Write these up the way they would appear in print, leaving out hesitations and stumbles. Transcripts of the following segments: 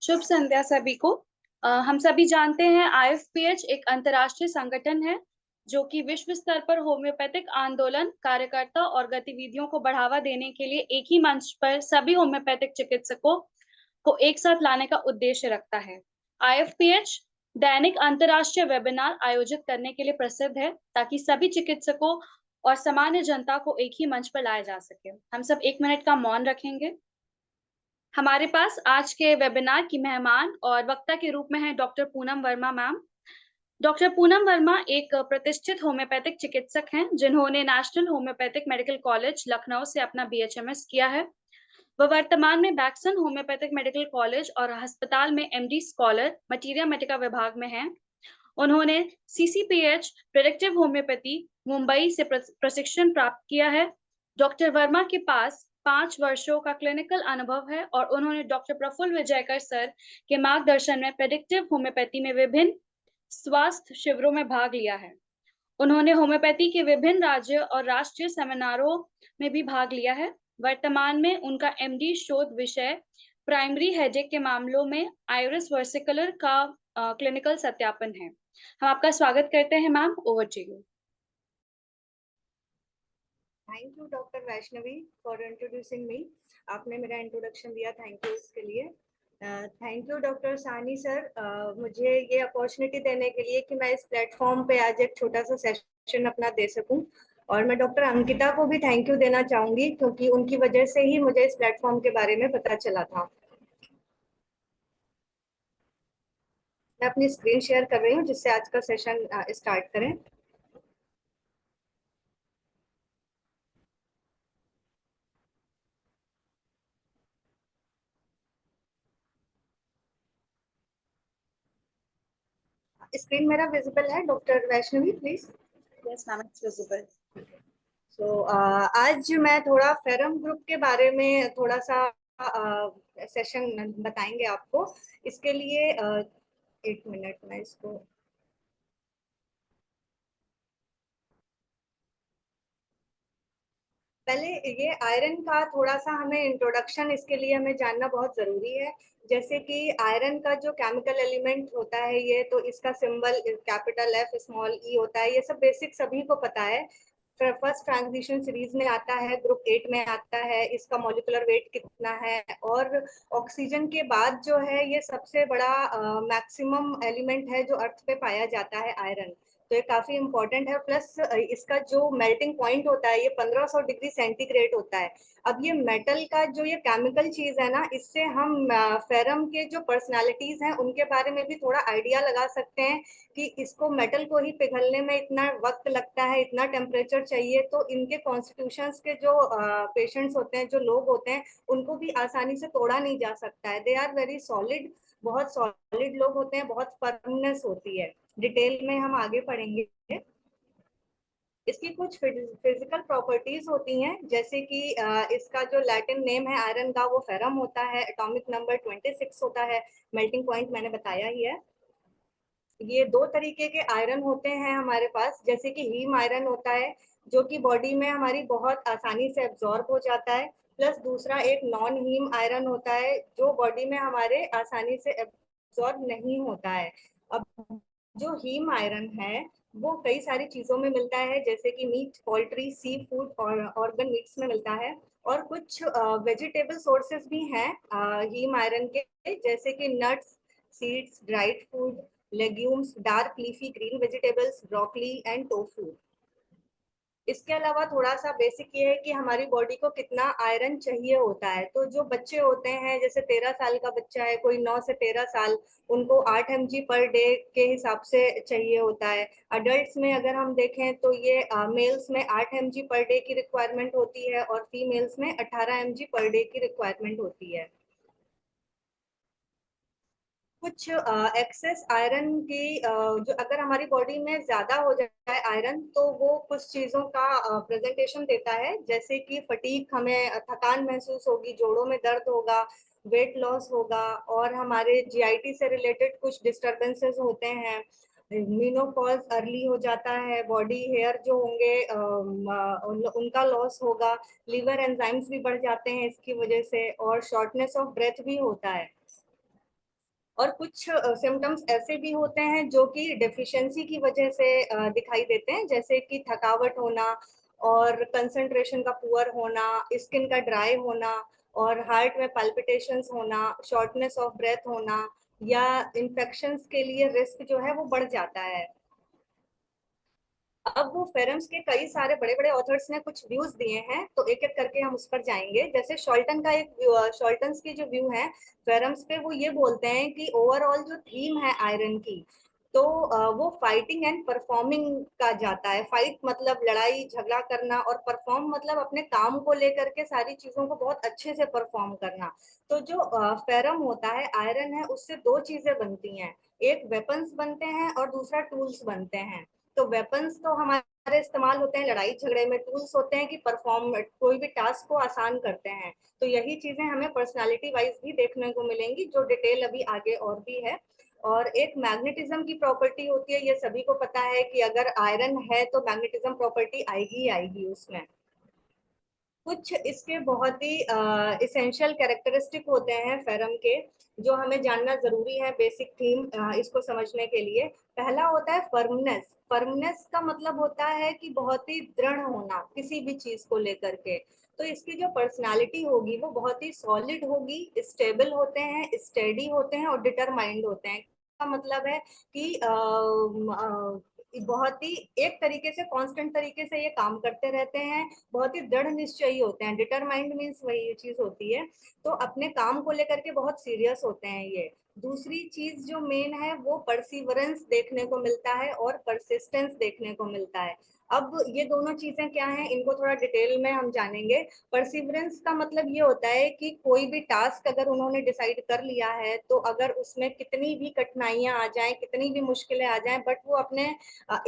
शुभ संध्या सभी को। हम सभी जानते हैं आईएफपीएच एक अंतर्राष्ट्रीय संगठन है जो कि विश्व स्तर पर होम्योपैथिक आंदोलन, कार्यकर्ता और गतिविधियों को बढ़ावा देने के लिए एक ही मंच पर सभी होम्योपैथिक चिकित्सकों को एक साथ लाने का उद्देश्य रखता है। आईएफपीएच दैनिक अंतर्राष्ट्रीय वेबिनार आयोजित करने के लिए प्रसिद्ध है ताकि सभी चिकित्सकों और सामान्य जनता को एक ही मंच पर लाया जा सके। हम सब 1 मिनट का मौन रखेंगे। हमारे पास आज के वेबिनार की मेहमान और वक्ता के रूप में है doctor Poonam Verma ma'am. Doctor Poonam Verma एक प्रतिष्ठित होम्योपैथिक चिकित्सक हैं जिन्होंने national homeopathic medical college Lucknow से अपना बीएचएमएस किया है। वह वर्तमान में बैक्सन होम्योपैथिक मेडिकल कॉलेज और अस्पताल में एमडी स्कॉलर मटीरिया मेडिका विभाग में हैं। उन्होंने सीसीपीएच प्रेडिक्टिव होम्योपैथी मुंबई से प्रशिक्षण प्राप्त किया है। डॉक्टर वर्मा के पास 5 वर्षों का क्लिनिकल अनुभव है और उन्होंने डॉक्टर प्रफुल्ल विजयकर सर के मार्गदर्शन में प्रेडिक्टिव होम्योपैथी में विभिन्न स्वास्थ्य शिविरों में भाग लिया है। उन्होंने होम्योपैथी के विभिन्न राज्य और राष्ट्रीय सेमिनारों में भी भाग लिया है। वर्तमान में उनका एमडी शोध विषय प्राइमरी हेडेक के मामलों में आइरिस वर्सिकुलर का क्लिनिकल सत्यापन है। हम आपका स्वागत करते हैं ma'am, over to you. Thank you doctor Vaishnavi for introducing me. आपने मेरा इंट्रोडक्शन दिया, थैंक यू इसके लिए। Thank you doctor Saani sir, मुझे ये अपॉर्चुनिटी देने के लिए कि मैं इस प्लेटफॉर्म पे आज एक छोटा सा सेशन अपना दे सकूं। और मैं डॉक्टर अंकिता को भी थैंक यू देना चाहूंगी क्योंकि उनकी वजह से ही मुझे इस प्लेटफॉर्म के बारे में पता चला था। मैं अपनी स्क्रीन शेयर कर रही हूँ जिससे आज का सेशन स्टार्ट करें। स्क्रीन मेरा विजिबल है doctor Vaishnavi, please? Yes ma'am, it's visible. तो आज मैं थोड़ा फेरम ग्रुप के बारे में थोड़ा सा सेशन बताएंगे आपको। इसके लिए 1 मिनट में इसको पहले ये आयरन का थोड़ा सा हमें इंट्रोडक्शन, इसके लिए हमें जानना बहुत जरूरी है। जैसे कि आयरन का जो केमिकल एलिमेंट होता है ये, तो इसका सिंबल कैपिटल एफ स्मॉल ई होता है। ये सब बेसिक सभी को पता है। फर्स्ट ट्रांजिशन सीरीज में आता है, ग्रुप 8 में आता है। इसका मॉलिक्यूलर वेट कितना है, और ऑक्सीजन के बाद जो है ये सबसे बड़ा मैक्सिमम एलिमेंट है जो अर्थ पे पाया जाता है, आयरन। तो ये काफी इंपॉर्टेंट है। प्लस इसका जो मेल्टिंग पॉइंट होता है ये 1500 डिग्री सेंटीग्रेड होता है। अब ये मेटल का जो ये केमिकल चीज है ना, इससे हम फेरम के जो पर्सनालिटीज हैं उनके बारे में भी थोड़ा आइडिया लगा सकते हैं कि इसको मेटल को ही पिघलने में इतना वक्त लगता है, इतना टेम्परेचर चाहिए। तो इनके कॉन्स्टिट्यूशंस के जो पेशेंट्स होते हैं, जो लोग होते हैं, उनको भी आसानी से तोड़ा नहीं जा सकता है। दे आर वेरी सॉलिड, बहुत सॉलिड लोग होते हैं, बहुत फर्मनेस होती है। डिटेल में हम आगे पढ़ेंगे। इसकी कुछ फिजिकल प्रॉपर्टीज होती हैं, जैसे कि इसका जो लैटिन नेम है आयरन का वो फेरम होता है। एटॉमिक नंबर 26 होता है। मेल्टिंग पॉइंट मैंने बताया ही है। ये 2 तरीके के आयरन होते हैं हमारे पास। जैसे कि हीम आयरन होता है जो कि बॉडी में हमारी बहुत आसानी से एब्जॉर्ब हो जाता है। प्लस दूसरा एक नॉन हीम आयरन होता है जो बॉडी में हमारे आसानी से एब्जॉर्ब नहीं होता है। अब जो हीम आयरन है वो कई सारी चीजों में मिलता है, जैसे कि मीट, पोल्ट्री, सी फूड और ऑर्गन मीट्स में मिलता है। और कुछ वेजिटेबल सोर्सेस भी हैं हीम आयरन के, जैसे कि nuts, seeds, dried food, legumes, dark leafy green vegetables, broccoli and tofu. इसके अलावा थोड़ा सा बेसिक ये है कि हमारी बॉडी को कितना आयरन चाहिए होता है। तो जो बच्चे होते हैं, जैसे 13 साल का बच्चा है, कोई 9 से 13 साल, उनको 8 mg पर डे के हिसाब से चाहिए होता है। अडल्ट्स में अगर हम देखें तो ये मेल्स में 8 mg पर डे की रिक्वायरमेंट होती है और फीमेल्स में 18 mg पर डे की रिक्वायरमेंट होती है। कुछ एक्सेस आयरन की जो अगर हमारी बॉडी में ज्यादा हो जाए आयरन, तो वो कुछ चीजों का प्रेजेंटेशन देता है, जैसे कि फटीग, हमें थकान महसूस होगी, जोड़ों में दर्द होगा, वेट लॉस होगा, और हमारे जीआईटी से रिलेटेड कुछ डिस्टरबेंसेस होते हैं। मीनोपॉज अर्ली हो जाता है, बॉडी हेयर जो होंगे उनका लॉस होगा, लीवर एंजाइम्स भी बढ़ जाते हैं इसकी वजह से, और शॉर्टनेस ऑफ ब्रेथ भी होता है। और कुछ सिम्टम्स ऐसे भी होते हैं जो कि डेफिशिएंसी की वजह से दिखाई देते हैं, जैसे कि थकावट होना और कंसंट्रेशन का पुअर होना, स्किन का ड्राई होना और हार्ट में पल्पिटेशंस होना, शॉर्टनेस ऑफ ब्रेथ होना, या इन्फेक्शंस के लिए रिस्क जो है वो बढ़ जाता है। अब वो फेरम्स के कई सारे बड़े बड़े ऑथर्स ने कुछ व्यूज दिए हैं, तो एक एक करके हम उस पर जाएंगे। जैसे शॉल्टन का एक शॉल्टन्स की जो व्यू है फेरम्स पे, वो ये बोलते हैं कि ओवरऑल जो थीम है आयरन की, तो वो फाइटिंग एंड परफॉर्मिंग का जाता है। फाइट मतलब लड़ाई झगड़ा करना, और परफॉर्म मतलब अपने काम को लेकर के सारी चीजों को बहुत अच्छे से परफॉर्म करना। तो जो फेरम होता है आयरन है, उससे दो चीजें बनती हैं, एक वेपन्स बनते हैं और दूसरा टूल्स बनते हैं। तो वेपन्स तो हमारे इस्तेमाल होते हैं लड़ाई झगड़े में, टूल्स होते हैं कि परफॉर्म कोई भी टास्क को आसान करते हैं। तो यही चीजें हमें पर्सनालिटी वाइज भी देखने को मिलेंगी, जो डिटेल अभी आगे और भी है। और एक मैग्नेटिज्म की प्रॉपर्टी होती है, ये सभी को पता है कि अगर आयरन है तो मैग्नेटिज्म प्रॉपर्टी आएगी ही आएगी उसमें। कुछ इसके बहुत ही इसेंशियल कैरेक्टरिस्टिक होते हैं फेरम के, जो हमें जानना जरूरी है बेसिक थीम इसको समझने के लिए। पहला होता है फर्मनेस। फर्मनेस का मतलब होता है कि बहुत ही दृढ़ होना किसी भी चीज को लेकर के। तो इसकी जो पर्सनालिटी होगी वो बहुत ही सॉलिड होगी, स्टेबल होते हैं, स्टेडी होते हैं और डिटरमाइंड होते हैं। का मतलब है कि बहुत ही एक तरीके से कांस्टेंट तरीके से ये काम करते रहते हैं, बहुत ही दृढ़ निश्चयी होते हैं। डिटरमाइंड मीन्स वही चीज होती है, तो अपने काम को लेकर के बहुत सीरियस होते हैं ये। दूसरी चीज जो मेन है वो परसिवरेंस देखने को मिलता है और परसिस्टेंस देखने को मिलता है। अब ये दोनों चीजें क्या हैं, इनको थोड़ा डिटेल में हम जानेंगे। परसिवरेंस का मतलब ये होता है कि कोई भी टास्क अगर उन्होंने डिसाइड कर लिया है, तो अगर उसमें कितनी भी कठिनाइयां आ जाएं, कितनी भी मुश्किलें आ जाएं, बट वो अपने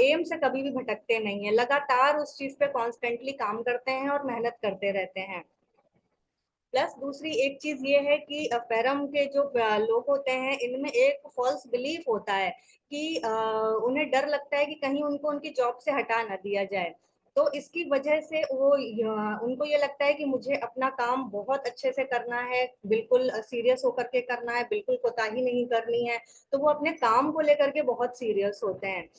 एम से कभी भी भटकते नहीं है, लगातार उस चीज पे कॉन्स्टेंटली काम करते हैं और मेहनत करते रहते हैं। प्लस दूसरी एक चीज ये है कि फेरम के जो लोग होते हैं, इनमें एक फॉल्स बिलीफ होता है कि उन्हें डर लगता है कि कहीं उनको उनकी जॉब से हटा ना दिया जाए। तो इसकी वजह से वो उनको ये लगता है कि मुझे अपना काम बहुत अच्छे से करना है, बिल्कुल सीरियस होकर के करना है, बिल्कुल कोताही नहीं करनी है। तो वो अपने काम को लेकर के बहुत सीरियस होते हैं।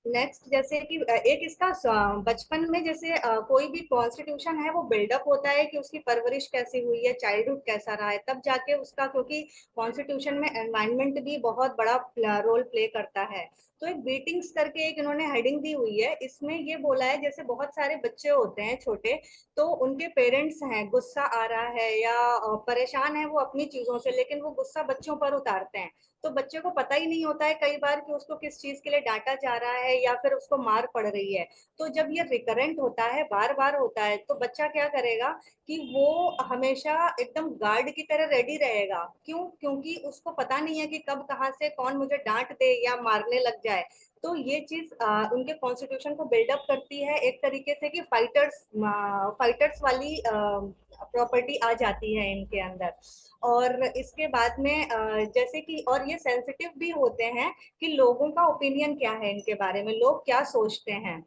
नेक्स्ट, जैसे कि एक इसका बचपन में जैसे कोई भी कॉन्स्टिट्यूशन है वो बिल्डअप होता है कि उसकी परवरिश कैसी हुई है, चाइल्डहुड कैसा रहा है, तब जाके उसका, क्योंकि कॉन्स्टिट्यूशन में एनवायरनमेंट भी बहुत बड़ा रोल प्ले करता है। तो एक बीटिंग्स करके एक इन्होंने हेडिंग दी हुई है, इसमें ये बोला है जैसे बहुत सारे बच्चे होते हैं छोटे, तो उनके पेरेंट्स हैं, गुस्सा आ रहा है या परेशान है वो अपनी चीजों से, लेकिन वो गुस्सा बच्चों पर उतारते हैं। तो बच्चे को पता ही नहीं होता है कई बार कि उसको किस चीज के लिए डांटा जा रहा है या फिर उसको मार पड़ रही है। तो जब ये रिकरेंट होता है, बार बार होता है, तो बच्चा क्या करेगा कि वो हमेशा एकदम गार्ड की तरह रेडी रहेगा। क्यों? क्योंकि उसको पता नहीं है कि कब कहाँ से कौन मुझे डांट दे या मारने लग जाए। तो ये चीज उनके कॉन्स्टिट्यूशन को बिल्डअप करती है एक तरीके से कि फाइटर्स फाइटर्स वाली प्रॉपर्टी आ जाती है इनके अंदर। और इसके बाद में जैसे कि, और ये सेंसिटिव भी होते हैं कि लोगों का ओपिनियन क्या है इनके बारे में, लोग क्या सोचते हैं।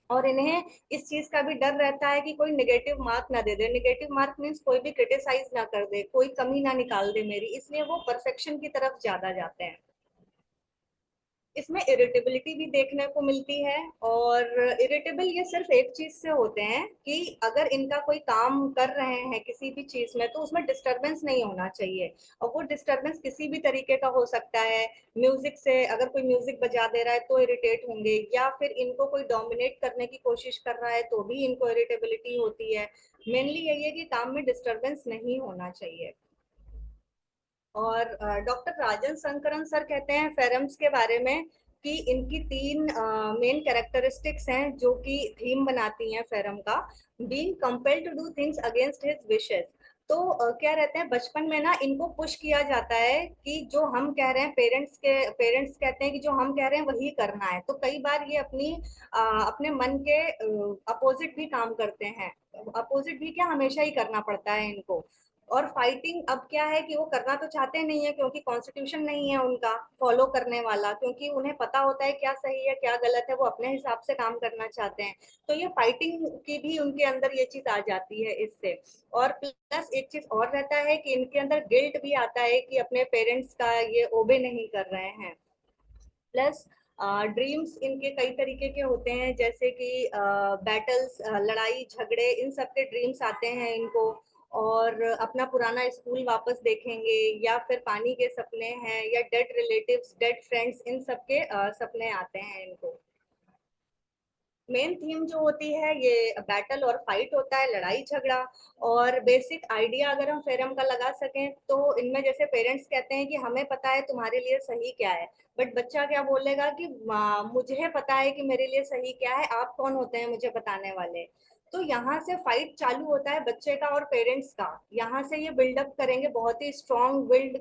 और इन्हें इस चीज का भी डर रहता है कि कोई नेगेटिव मार्क ना दे दे। नेगेटिव मार्क मीन्स कोई भी क्रिटिसाइज ना कर दे, कोई कमी ना निकाल दे मेरी, इसलिए वो परफेक्शन की तरफ ज्यादा जाते हैं। इसमें इरिटेबिलिटी भी देखने को मिलती है। और इरिटेबल ये सिर्फ एक चीज से होते हैं कि अगर इनका कोई काम कर रहे हैं किसी भी चीज में, तो उसमें डिस्टरबेंस नहीं होना चाहिए। और वो डिस्टरबेंस किसी भी तरीके का हो सकता है। म्यूजिक से, अगर कोई म्यूजिक बजा दे रहा है तो इरिटेट होंगे, या फिर इनको कोई डोमिनेट करने की कोशिश कर रहा है तो भी इनको इरिटेबिलिटी होती है। मेनली यही है कि काम में डिस्टरबेंस नहीं होना चाहिए। और डॉक्टर राजन शंकरन सर कहते हैं फेरम्स के बारे में कि इनकी तीन मेन कैरेक्टरिस्टिक्स हैं जो कि थीम बनाती हैं फेरम का। Being compelled to do things against his wishes. तो क्या रहते हैं, बचपन में ना इनको पुश किया जाता है कि जो हम कह रहे हैं, पेरेंट्स कहते हैं कि जो हम कह रहे हैं वही करना है। तो कई बार ये अपने मन के अपोजिट भी काम करते हैं। अपोजिट भी क्या, हमेशा ही करना पड़ता है इनको। और फाइटिंग अब क्या है कि वो करना तो चाहते नहीं है, क्योंकि कॉन्स्टिट्यूशन नहीं है उनका फॉलो करने वाला, क्योंकि उन्हें पता होता है क्या सही है क्या गलत है, वो अपने हिसाब से काम करना चाहते हैं। तो ये फाइटिंग की भी उनके अंदर ये चीज आ जाती है इससे। और प्लस एक चीज और रहता है कि इनके अंदर गिल्ट भी आता है कि अपने पेरेंट्स का ये ओबे नहीं कर रहे हैं। प्लस ड्रीम्स इनके कई तरीके के होते हैं, जैसे कि बैटल्स, लड़ाई झगड़े, इन सब के ड्रीम्स आते हैं इनको। और अपना पुराना स्कूल वापस देखेंगे, या फिर पानी के सपने हैं, या डेड रिलेटिव्स, डेड फ्रेंड्स, इन सब के सपने आते हैं इनको। मेन थीम जो होती है ये बैटल और फाइट होता है, लड़ाई झगड़ा। और बेसिक आइडिया अगर हम फेरम का लगा सकें तो इनमें जैसे पेरेंट्स कहते हैं कि हमें पता है तुम्हारे लिए सही क्या है, बट बच्चा क्या बोलेगा कि मुझे पता है कि मेरे लिए सही क्या है, आप कौन होते हैं मुझे बताने वाले। तो यहाँ से फाइट चालू होता है बच्चे का और पेरेंट्स का। यहाँ से ये बिल्डअप करेंगे, बहुत ही स्ट्रॉन्ग विल्ड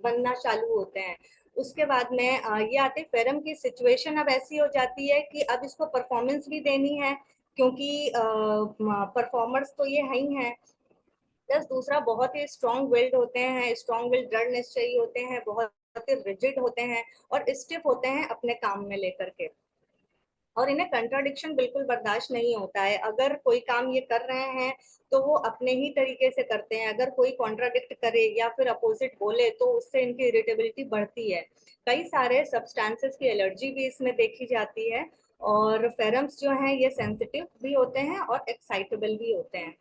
बनना चालू होते हैं। उसके बाद में ये आते फेरम की सिचुएशन अब ऐसी हो जाती है कि अब इसको परफॉर्मेंस भी देनी है, क्योंकि परफॉर्मर्स तो ये है ही हैं। प्लस दूसरा बहुत ही स्ट्रॉन्ग विल्ड होते हैं, स्ट्रॉन्ग विल्ड दृढ़ निश्चयी होते हैं, बहुत ही रिजिड होते हैं और स्टिफ होते हैं अपने काम में लेकर के। और इन्हें कंट्राडिक्शन बिल्कुल बर्दाश्त नहीं होता है। अगर कोई काम ये कर रहे हैं तो वो अपने ही तरीके से करते हैं, अगर कोई कॉन्ट्राडिक्ट करे या फिर अपोजिट बोले तो उससे इनकी इरिटेबिलिटी बढ़ती है। कई सारे सब्सटेंसेस की एलर्जी भी इसमें देखी जाती है। और फेरम्स जो हैं ये सेंसिटिव भी होते हैं और एक्साइटेबल भी होते हैं।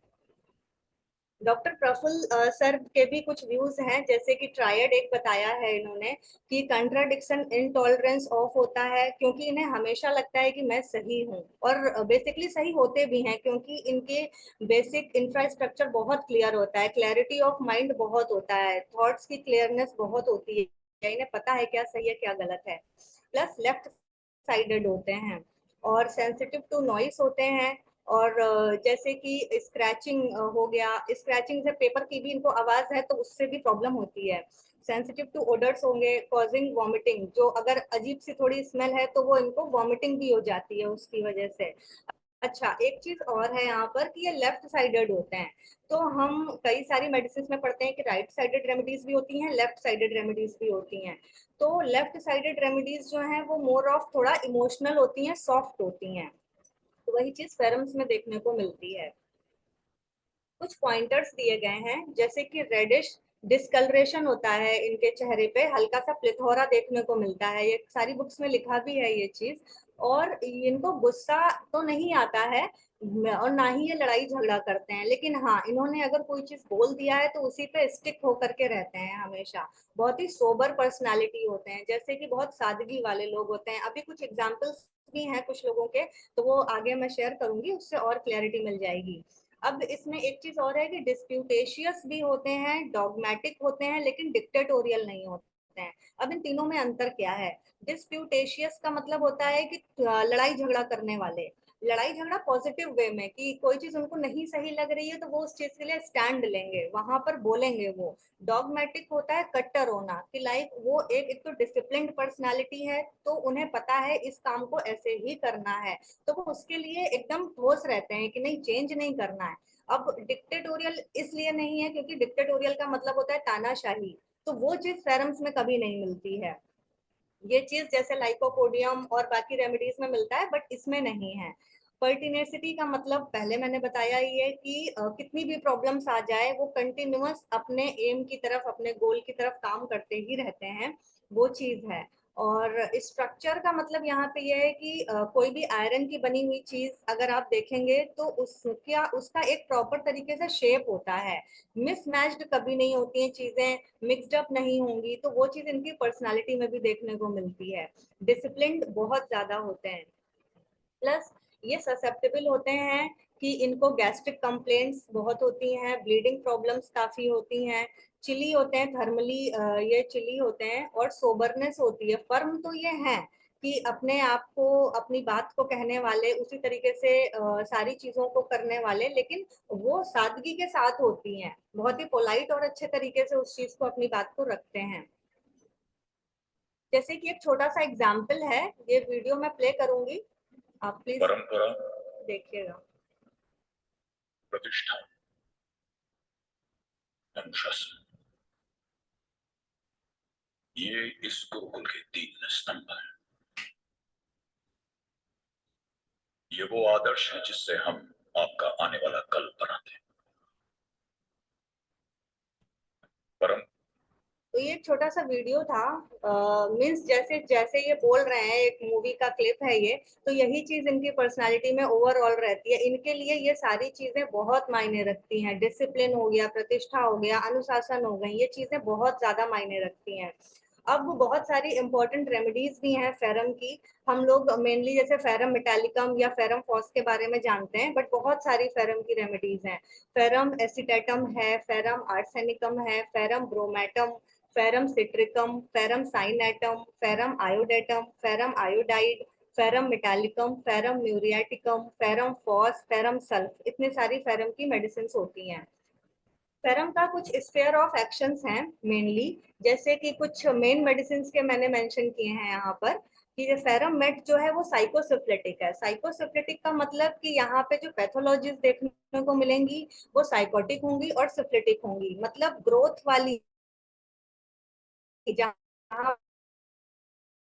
डॉक्टर प्रफुल्ल सर के भी कुछ व्यूज हैं, जैसे कि ट्रायड एक बताया है इन्होंने कि कंट्राडिक्शन इनटॉलरेंस ऑफ होता है, क्योंकि इन्हें हमेशा लगता है कि मैं सही हूँ, और बेसिकली सही होते भी हैं, क्योंकि इनके बेसिक इंफ्रास्ट्रक्चर बहुत क्लियर होता है, क्लैरिटी ऑफ माइंड बहुत होता है, थॉट्स की क्लियरनेस बहुत होती है, इन्हें पता है क्या सही है क्या गलत है। प्लस लेफ्ट साइडेड होते हैं और सेंसिटिव टू नॉइस होते हैं। और जैसे कि स्क्रैचिंग हो गया, स्क्रैचिंग से पेपर की भी इनको आवाज है तो उससे भी प्रॉब्लम होती है। सेंसिटिव टू ओडर्स होंगे, कॉजिंग वॉमिटिंग, जो अगर अजीब सी थोड़ी स्मेल है तो वो इनको वॉमिटिंग भी हो जाती है उसकी वजह से। अच्छा, एक चीज और है यहाँ पर कि ये लेफ्ट साइडेड होते हैं। तो हम कई सारी मेडिसिन में पढ़ते हैं कि राइट साइडेड रेमेडीज भी होती हैं, लेफ्ट साइडेड रेमेडीज भी होती हैं। तो लेफ्ट साइडेड रेमेडीज जो हैं वो मोर ऑफ थोड़ा इमोशनल होती हैं, सॉफ्ट होती हैं। तो वही चीज फेरम्स में देखने को मिलती है। कुछ पॉइंटर्स दिए गए हैं, जैसे कि रेडिश डिस्कलरेशन होता है इनके चेहरे पे, हल्का सा प्लिथोरा देखने को मिलता है, ये सारी बुक्स में लिखा भी है ये चीज। और इनको गुस्सा तो नहीं आता है और ना ही ये लड़ाई झगड़ा करते हैं, लेकिन हाँ इन्होंने अगर कोई चीज बोल दिया है तो उसी पे स्टिक होकर के रहते हैं हमेशा। बहुत ही सोबर पर्सनालिटी होते हैं, जैसे कि बहुत सादगी वाले लोग होते हैं। अभी कुछ एग्जाम्पल्स भी हैं कुछ लोगों के, तो वो आगे मैं शेयर करूंगी, उससे और क्लैरिटी मिल जाएगी। अब इसमें एक चीज और है कि डिस्प्यूटेशियस भी होते हैं, डॉगमेटिक होते हैं, लेकिन डिक्टेटोरियल नहीं होते हैं। अब इन तीनों में अंतर क्या है? डिस्प्यूटेशियस का मतलब होता है कि लड़ाई झगड़ा करने वाले, लड़ाई झगड़ा पॉजिटिव वे में, कि कोई चीज उनको नहीं सही लग रही है तो वो उस चीज के लिए स्टैंड लेंगे, वहां पर बोलेंगे वो। डॉगमेटिक होता है कट्टर होना, कि लाइक वो एक तो डिसिप्लिन्ड पर्सनालिटी है, तो उन्हें पता है इस काम को ऐसे ही करना है, तो वो उसके लिए एकदम ठोस रहते हैं कि नहीं चेंज नहीं करना है। अब डिक्टेटोरियल इसलिए नहीं है क्योंकि डिक्टेटोरियल का मतलब होता है तानाशाही, तो वो चीज फेरम्स में कभी नहीं मिलती है। ये चीज जैसे लाइकोपोडियम और बाकी रेमेडीज में मिलता है बट इसमें नहीं है। पर्टिनेसिटी का मतलब पहले मैंने बताया ही है कि कितनी भी प्रॉब्लम्स आ जाए वो कंटिन्यूअस अपने एम की तरफ, अपने गोल की तरफ काम करते ही रहते हैं, वो चीज है। और स्ट्रक्चर का मतलब यहाँ पे ये है कि कोई भी आयरन की बनी हुई चीज अगर आप देखेंगे तो उसका उसका एक प्रॉपर तरीके से शेप होता है, मिसमैच्ड कभी नहीं होती हैं चीजें, मिक्सड अप नहीं होंगी, तो वो चीज इनकी पर्सनालिटी में भी देखने को मिलती है। डिसिप्लिन्ड बहुत ज्यादा होते हैं। प्लस ये ससेप्टेबल होते हैं कि इनको गैस्ट्रिक कंप्लेंट्स बहुत होती हैं, ब्लीडिंग प्रॉब्लम्स काफी होती हैं, चिली होते हैं थर्मली, ये चिली होते हैं, और सोबरनेस होती है। फर्म तो ये है कि अपने आप को, अपनी बात को कहने वाले, उसी तरीके से सारी चीजों को करने वाले, लेकिन वो सादगी के साथ होती हैं, बहुत ही पोलाइट और अच्छे तरीके से उस चीज को, अपनी बात को रखते हैं। जैसे कि एक छोटा सा एग्जाम्पल है, ये वीडियो मैं प्ले करूंगी, आप प्लीज परंपरा देखिएगा। प्रतिष्ठा अनुशासन, ये इस गुरुकुल के 3 स्तंभ हैं। ये वो आदर्श है जिससे हम आपका आने वाला कल बनाते हैं। परम तो ये एक छोटा सा वीडियो था, मीन्स जैसे जैसे ये बोल रहे हैं, एक मूवी का क्लिप है ये, तो यही चीज इनकी पर्सनालिटी में ओवरऑल रहती है। इनके लिए ये सारी चीजें बहुत मायने रखती हैं। डिसिप्लिन हो गया, प्रतिष्ठा हो गया, अनुशासन हो गई, ये चीजें बहुत ज्यादा मायने रखती हैं। अब बहुत सारी इंपॉर्टेंट रेमेडीज भी हैं फेरम की। हम लोग मेनली जैसे फेरम मेटालिकम या फेरम फॉस के बारे में जानते हैं, बट बहुत सारी फेरम की रेमेडीज हैं। फेरम एसिटेटम है, फेरम आर्सेनिकम है, ferrum bromatum, ferrum citricum, ferrum cyanatum, ferrum iodatum, ferrum iodide, ferrum metallicum, ferrum muriaticum, ferrum phos, ferrum sulph, इतनी सारी फेरम की मेडिसिन होती हैं। फेरम का कुछ स्फेयर ऑफ एक्शंस हैं मेनली, जैसे कि कुछ मेन मेडिसिन के मैंने मेंशन किए हैं यहाँ पर, कि ये फेरम मेट जो है वो साइकोसिफ्लिटिक है। साइकोसिफ्लिटिक का मतलब कि यहाँ पे जो पैथोलॉजीज देखने को मिलेंगी वो साइकोटिक होंगी और सिफ्लिटिक होंगी, मतलब ग्रोथ वाली, जहाँ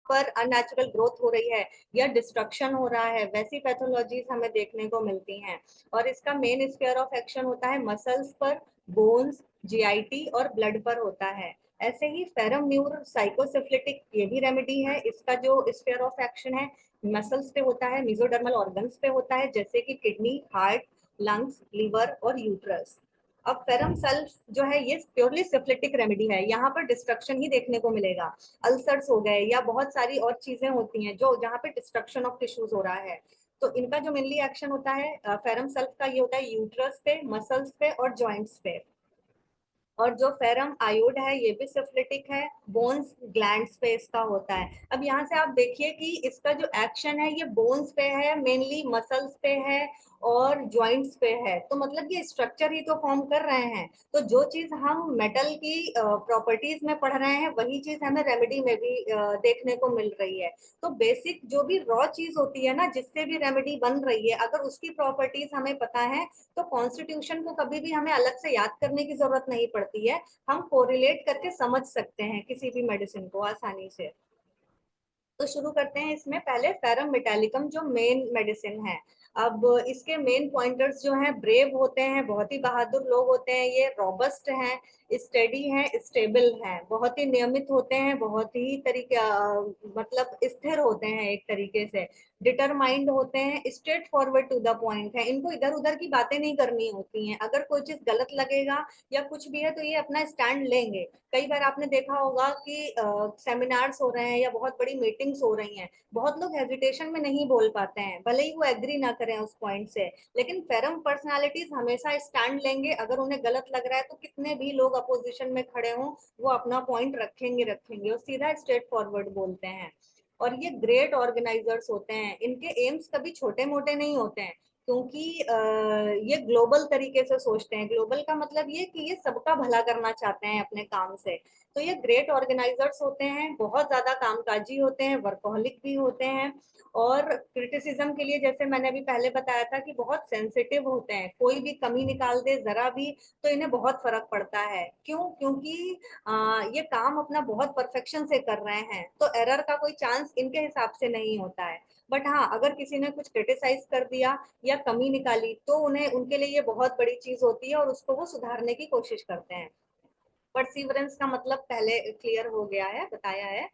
पर अननेचुरल ग्रोथ हो रही है या डिस्ट्रक्शन हो रहा है, वैसी पैथोलॉजीज हमें देखने को मिलती हैं। और इसका मेन स्फीयर ऑफ एक्शन होता है मसल्स पर, बोन्स, जीआईटी और ब्लड पर होता है। ऐसे ही फेरम म्यूर साइकोसिफ्लिटिक ये भी रेमेडी है। इसका जो स्फीयर ऑफ एक्शन है मसल्स पे होता है, मिजोडर्मल ऑर्गन्स पे होता है, जैसे कि किडनी, हार्ट, लंग्स, लीवर और यूट्रस। अब फेरम सल्फ जो है ये प्योरली सिफ्लिटिक रेमेडी है, यहाँ पर डिस्ट्रक्शन ही देखने को मिलेगा। अल्सर्स हो गए या बहुत सारी और चीजें होती हैं जो जहाँ पे डिस्ट्रक्शन ऑफ टिश्यूज हो रहा है। तो इनका जो मेनली एक्शन होता है फेरम सल्फ का, ये होता है यूट्रस पे, मसल्स पे और जॉइंट्स पे। और जो फेरम आयोड है ये भी सिफ्लिटिक है, बोन्स, ग्लैंड्स पे इसका होता है। अब यहाँ से आप देखिए कि इसका जो एक्शन है ये बोन्स पे है, मेनली मसल्स पे है और जॉइंट्स पे है, तो मतलब ये स्ट्रक्चर ही तो फॉर्म कर रहे हैं। तो जो चीज हम मेटल की प्रॉपर्टीज में पढ़ रहे हैं वही चीज हमें रेमेडी में भी देखने को मिल रही है। तो बेसिक जो भी रॉ चीज होती है ना, जिससे भी रेमेडी बन रही है, अगर उसकी प्रॉपर्टीज हमें पता है तो कॉन्स्टिट्यूशन को कभी भी हमें अलग से याद करने की जरूरत नहीं पड़ती है। हम कोरिलेट करके समझ सकते हैं किसी भी मेडिसिन को आसानी से। तो शुरू करते हैं इसमें, पहले फेरम मेटालिकम जो मेन मेडिसिन है। अब इसके मेन पॉइंटर्स जो हैं, ब्रेव होते हैं, बहुत ही बहादुर लोग होते हैं, ये रॉबस्ट हैं, स्टेडी हैं, स्टेबल हैं, बहुत ही नियमित होते हैं, बहुत ही मतलब स्थिर होते हैं एक तरीके से, डिटरमाइंड होते हैं, straightforward to the point है, इनको इधर उधर की बातें नहीं करनी होती हैं। अगर कोई चीज गलत लगेगा या कुछ भी है तो ये अपना स्टैंड लेंगे। कई बार आपने देखा होगा कि सेमिनार्स हो रहे हैं या बहुत बड़ी मीटिंग्स हो रही हैं, बहुत लोग हेजिटेशन में नहीं बोल पाते हैं, भले ही वो एग्री ना करें उस पॉइंट से, लेकिन फेरम पर्सनालिटीज हमेशा स्टैंड लेंगे। अगर उन्हें गलत लग रहा है तो कितने भी लोग अपोजिशन में खड़े हों, वो अपना पॉइंट रखेंगे रखेंगे और सीधा स्ट्रेट फॉरवर्ड बोलते हैं। और ये ग्रेट ऑर्गेनाइजर्स होते हैं, इनके एम्स कभी छोटे मोटे नहीं होते हैं, क्योंकि ये ग्लोबल तरीके से सोचते हैं। ग्लोबल का मतलब ये कि ये सबका भला करना चाहते हैं अपने काम से। तो ये ग्रेट ऑर्गेनाइजर्स होते हैं, बहुत ज्यादा कामकाजी होते हैं, वर्कोहलिक भी होते हैं, और क्रिटिसिज्म के लिए, जैसे मैंने अभी पहले बताया था, कि बहुत सेंसिटिव होते हैं। कोई भी कमी निकाल दे जरा भी तो इन्हें बहुत फर्क पड़ता है। क्यों? क्योंकि ये काम अपना बहुत परफेक्शन से कर रहे हैं, तो एरर का कोई चांस इनके हिसाब से नहीं होता है। बट हाँ, अगर किसी ने कुछ क्रिटिसाइज कर दिया या कमी निकाली तो उन्हें, उनके लिए ये बहुत बड़ी चीज होती है और उसको वो सुधारने की कोशिश करते हैं। परसिवरेंस का मतलब पहले क्लियर हो गया है, बताया है।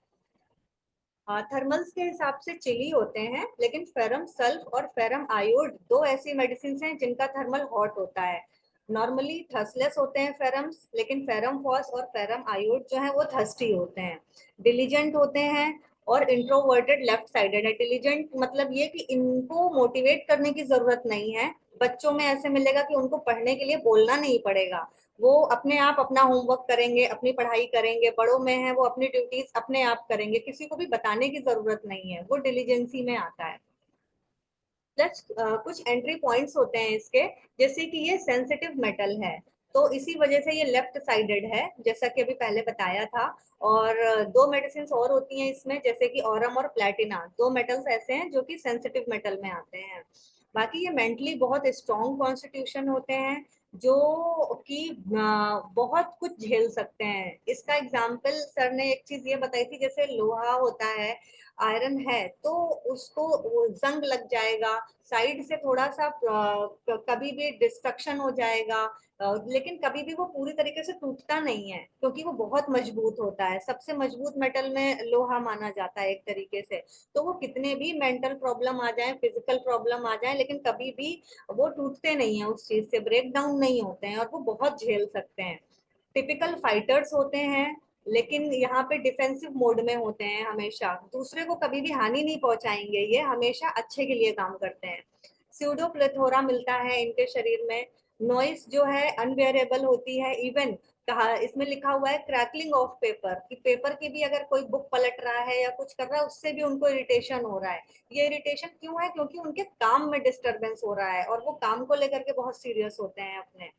थर्मल्स के हिसाब से चिली होते हैं, लेकिन फेरम सल्फ और फेरम आयोड दो ऐसी मेडिसिन हैं जिनका थर्मल हॉट होता है। नॉर्मली थर्सलेस होते हैं फेरम्स, लेकिन फेरम फॉस और फेरम आयोड जो है वो थर्स्टी होते हैं। डिलीजेंट होते हैं और इंट्रोवर्टेड लेफ्ट साइडेड है। डिलीजेंट मतलब ये कि इनको मोटिवेट करने की जरूरत नहीं है। बच्चों में ऐसे मिलेगा कि उनको पढ़ने के लिए बोलना नहीं पड़ेगा, वो अपने आप अपना होमवर्क करेंगे, अपनी पढ़ाई करेंगे। बड़ों में है वो अपनी ड्यूटीज अपने आप करेंगे, किसी को भी बताने की जरूरत नहीं है, वो डिलीजेंसी में आता है। प्लस कुछ एंट्री पॉइंट्स होते हैं इसके, जैसे कि ये सेंसिटिव मेटल है, तो इसी वजह से ये लेफ्ट साइडेड है, जैसा कि अभी पहले बताया था। और दो मेडिसिन और होती हैं इसमें, जैसे कि ऑरम और प्लेटिना, दो मेटल्स ऐसे हैं जो कि सेंसिटिव मेटल में आते हैं। बाकी ये मेंटली बहुत स्ट्रॉन्ग कॉन्स्टिट्यूशन होते हैं, जो कि बहुत कुछ झेल सकते हैं। इसका एग्जाम्पल सर ने एक चीज ये बताई थी, जैसे लोहा होता है, आयरन है, तो उसको वो जंग लग जाएगा, साइड से थोड़ा सा कभी भी डिस्ट्रक्शन हो जाएगा, लेकिन कभी भी वो पूरी तरीके से टूटता नहीं है क्योंकि वो बहुत मजबूत होता है। सबसे मजबूत मेटल में लोहा माना जाता है एक तरीके से। तो वो कितने भी मेंटल प्रॉब्लम आ जाए, फिजिकल प्रॉब्लम आ जाए, लेकिन कभी भी वो टूटते नहीं है, उस चीज से ब्रेक डाउन नहीं होते हैं और वो बहुत झेल सकते हैं। टिपिकल फाइटर्स होते हैं, लेकिन यहाँ पे डिफेंसिव मोड में होते हैं, हमेशा दूसरे को कभी भी हानि नहीं पहुंचाएंगे, ये हमेशा अच्छे के लिए काम करते हैं। स्यूडो प्लेथोरा मिलता है इनके शरीर में। नॉइस जो है अनबेयरेबल होती है। इवन कहा इसमें लिखा हुआ है क्रैकलिंग ऑफ पेपर, कि पेपर की भी अगर कोई बुक पलट रहा है या कुछ कर रहा है, उससे भी उनको इरिटेशन हो रहा है। ये इरिटेशन क्यों है? क्योंकि उनके काम में डिस्टरबेंस हो रहा है और वो काम को लेकर के बहुत सीरियस होते हैं अपने।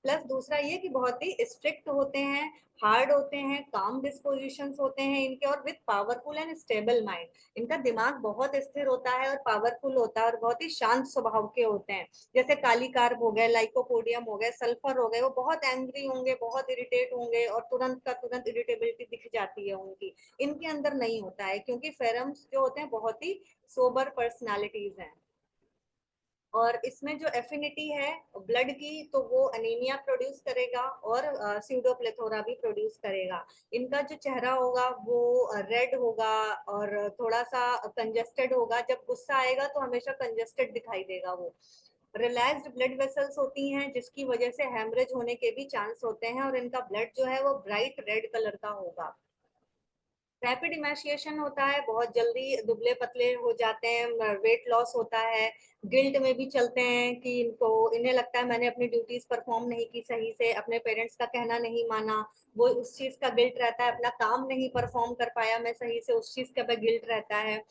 प्लस दूसरा ये कि बहुत ही स्ट्रिक्ट होते हैं, हार्ड होते हैं, काम डिस्पोजिशंस होते हैं इनके, और with powerful and stable mind. इनका दिमाग बहुत स्थिर होता है और पावरफुल होता है और बहुत ही शांत स्वभाव के होते हैं। जैसे कालीकार्ब हो गए, लाइकोपोडियम हो गए, सल्फर हो गए, वो बहुत एंग्री होंगे, बहुत इरिटेट होंगे और तुरंत का तुरंत इरिटेबिलिटी दिख जाती है उनकी। इनके अंदर नहीं होता है क्योंकि फेरम्स जो होते हैं बहुत ही सोबर पर्सनालिटीज हैं। और इसमें जो एफिनिटी है ब्लड की, तो वो अनीमिया प्रोड्यूस करेगा और स्यूडोप्लेथोरा भी प्रोड्यूस करेगा। इनका जो चेहरा होगा वो रेड होगा और थोड़ा सा कंजेस्टेड होगा। जब गुस्सा आएगा तो हमेशा कंजेस्टेड दिखाई देगा वो। रिलैक्स्ड ब्लड वेसल्स होती हैं, जिसकी वजह से हेमरेज होने के भी चांस होते हैं, और इनका ब्लड जो है वो ब्राइट रेड कलर का होगा। रैपिड इमेशिएशन होता है, बहुत जल्दी दुबले पतले हो जाते हैं, वेट लॉस होता है। गिल्ट में भी चलते हैं कि इन्हें लगता है मैंने अपनी ड्यूटीज परफॉर्म नहीं की सही से, अपने पेरेंट्स का कहना नहीं माना, वो उस चीज का गिल्ट रहता है। अपना काम नहीं परफॉर्म कर पाया मैं सही से, उस चीज का गिल्ट रहता है।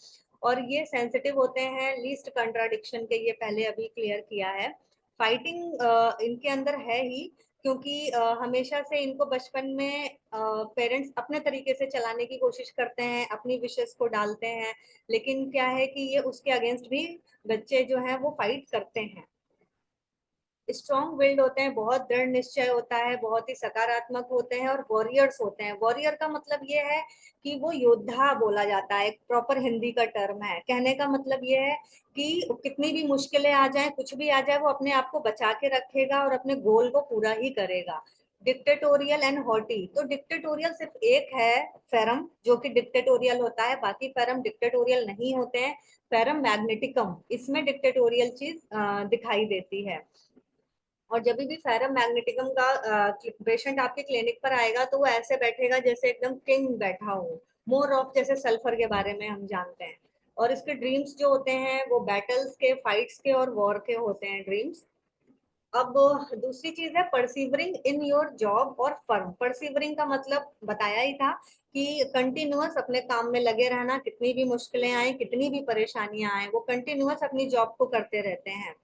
और ये सेंसिटिव होते हैं लीस्ट कंट्राडिक्शन के, ये पहले अभी क्लियर किया है। फाइटिंग इनके अंदर है ही, क्योंकि हमेशा से इनको बचपन में पेरेंट्स अपने तरीके से चलाने की कोशिश करते हैं, अपनी विशेष को डालते हैं, लेकिन क्या है कि ये उसके अगेंस्ट भी बच्चे जो हैं वो फाइट करते हैं। स्ट्रॉन्ग विल्ड होते हैं, बहुत दृढ़ निश्चय होता है, बहुत ही सकारात्मक होते हैं, और वॉरियर्स होते हैं। वॉरियर का मतलब ये है कि वो योद्धा बोला जाता है, एक प्रॉपर हिंदी का टर्म है। कहने का मतलब ये है कि कितनी भी मुश्किलें आ जाए, कुछ भी आ जाए, वो अपने आप को बचा के रखेगा और अपने गोल को पूरा ही करेगा। डिक्टेटोरियल एंड हॉटी, तो डिक्टेटोरियल सिर्फ एक है फेरम जो कि डिक्टेटोरियल होता है, बाकी फेरम डिक्टेटोरियल नहीं होते हैं। फेरम मैग्नेटिकम इसमें डिक्टेटोरियल चीज दिखाई देती है। और जब भी फेरम मैग्नेटिकम का पेशेंट आपके क्लिनिक पर आएगा तो वो ऐसे बैठेगा जैसे एकदम किंग बैठा हो। मोर ऑफ जैसे सल्फर के बारे में हम जानते हैं। और इसके ड्रीम्स जो होते हैं वो बैटल्स के, फाइट्स के और वॉर के होते हैं ड्रीम्स। अब दूसरी चीज है परसिवरिंग इन योर जॉब और फर्म। परसिवरिंग का मतलब बताया ही था कि कंटिन्यूअस अपने काम में लगे रहना, कितनी भी मुश्किलें आए, कितनी भी परेशानियां आए, वो कंटिन्यूअस अपनी जॉब को करते रहते हैं।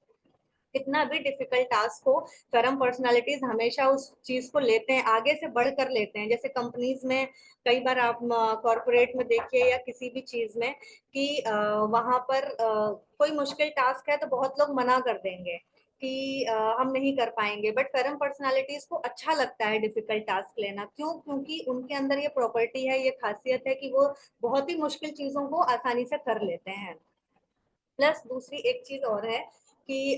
कितना भी डिफिकल्ट टास्क हो, फर्म पर्सनालिटीज हमेशा उस चीज को लेते हैं, आगे से बढ़ कर लेते हैं। जैसे कंपनीज में कई बार आप कॉर्पोरेट में देखिए या किसी भी चीज में कि वहां पर कोई मुश्किल टास्क है तो बहुत लोग मना कर देंगे कि हम नहीं कर पाएंगे, बट फर्म पर्सनालिटीज को अच्छा लगता है डिफिकल्ट टास्क लेना। क्यों? क्योंकि उनके अंदर ये प्रॉपर्टी है, ये खासियत है कि वो बहुत ही मुश्किल चीजों को आसानी से कर लेते हैं। प्लस दूसरी एक चीज और है कि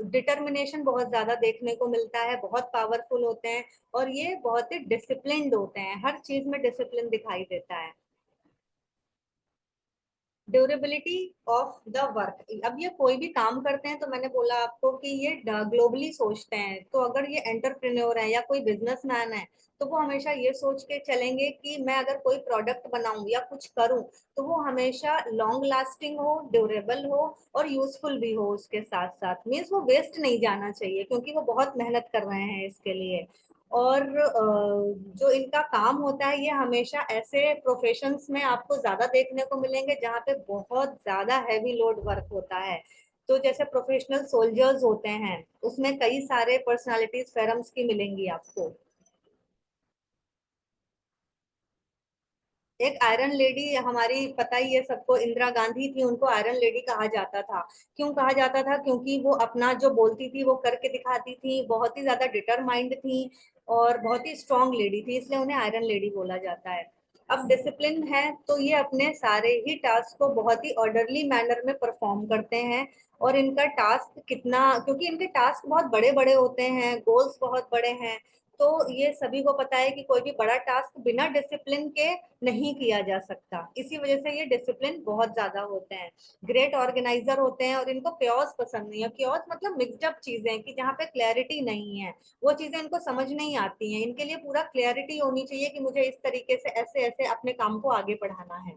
डिटर्मिनेशन बहुत ज्यादा देखने को मिलता है, बहुत पावरफुल होते हैं, और ये बहुत ही डिसिप्लिन्ड होते हैं, हर चीज में डिसिप्लिन दिखाई देता है। ड्यूरेबिलिटी ऑफ द वर्क, अब ये कोई भी काम करते हैं तो मैंने बोला आपको कि ये ग्लोबली सोचते हैं। तो अगर ये एंटरप्रेन्योर है या कोई बिजनेसमैन है तो वो हमेशा ये सोच के चलेंगे कि मैं अगर कोई प्रोडक्ट बनाऊं या कुछ करूं तो वो हमेशा लॉन्ग लास्टिंग हो, ड्यूरेबल हो और यूजफुल भी हो। उसके साथ साथ मीन्स वो वेस्ट नहीं जाना चाहिए, क्योंकि वो बहुत मेहनत कर रहे हैं इसके लिए। और जो इनका काम होता है ये हमेशा ऐसे प्रोफेशंस में आपको ज्यादा देखने को मिलेंगे जहाँ पे बहुत ज्यादा हैवी लोड वर्क होता है। तो जैसे प्रोफेशनल सोल्जर्स होते हैं, उसमें कई सारे पर्सनालिटीज फेरम्स की मिलेंगी आपको। एक आयरन लेडी हमारी, पता ही है सबको, इंदिरा गांधी थी, उनको आयरन लेडी कहा जाता था। क्यों कहा जाता था? क्योंकि वो अपना जो बोलती थी वो करके दिखाती थी, बहुत ही ज्यादा डिटरमाइंड थी और बहुत ही स्ट्रांग लेडी थी, इसलिए उन्हें आयरन लेडी बोला जाता है। अब डिसिप्लिन है तो ये अपने सारे ही टास्क को बहुत ही ऑर्डरली मैनर में परफॉर्म करते हैं। और इनका टास्क कितना, क्योंकि इनके टास्क बहुत बड़े बड़े होते हैं, गोल्स बहुत बड़े हैं, तो ये सभी को पता है कि कोई भी बड़ा टास्क बिना डिसिप्लिन के नहीं किया जा सकता। इसी वजह से ये डिसिप्लिन बहुत ज्यादा होते हैं, ग्रेट ऑर्गेनाइजर होते हैं। और इनको क्योस पसंद नहीं है। क्योस मतलब मिक्सड अप चीजें, कि जहाँ पे क्लैरिटी नहीं है, वो चीजें इनको समझ नहीं आती हैं। इनके लिए पूरा क्लैरिटी होनी चाहिए कि मुझे इस तरीके से ऐसे ऐसे अपने काम को आगे बढ़ाना है।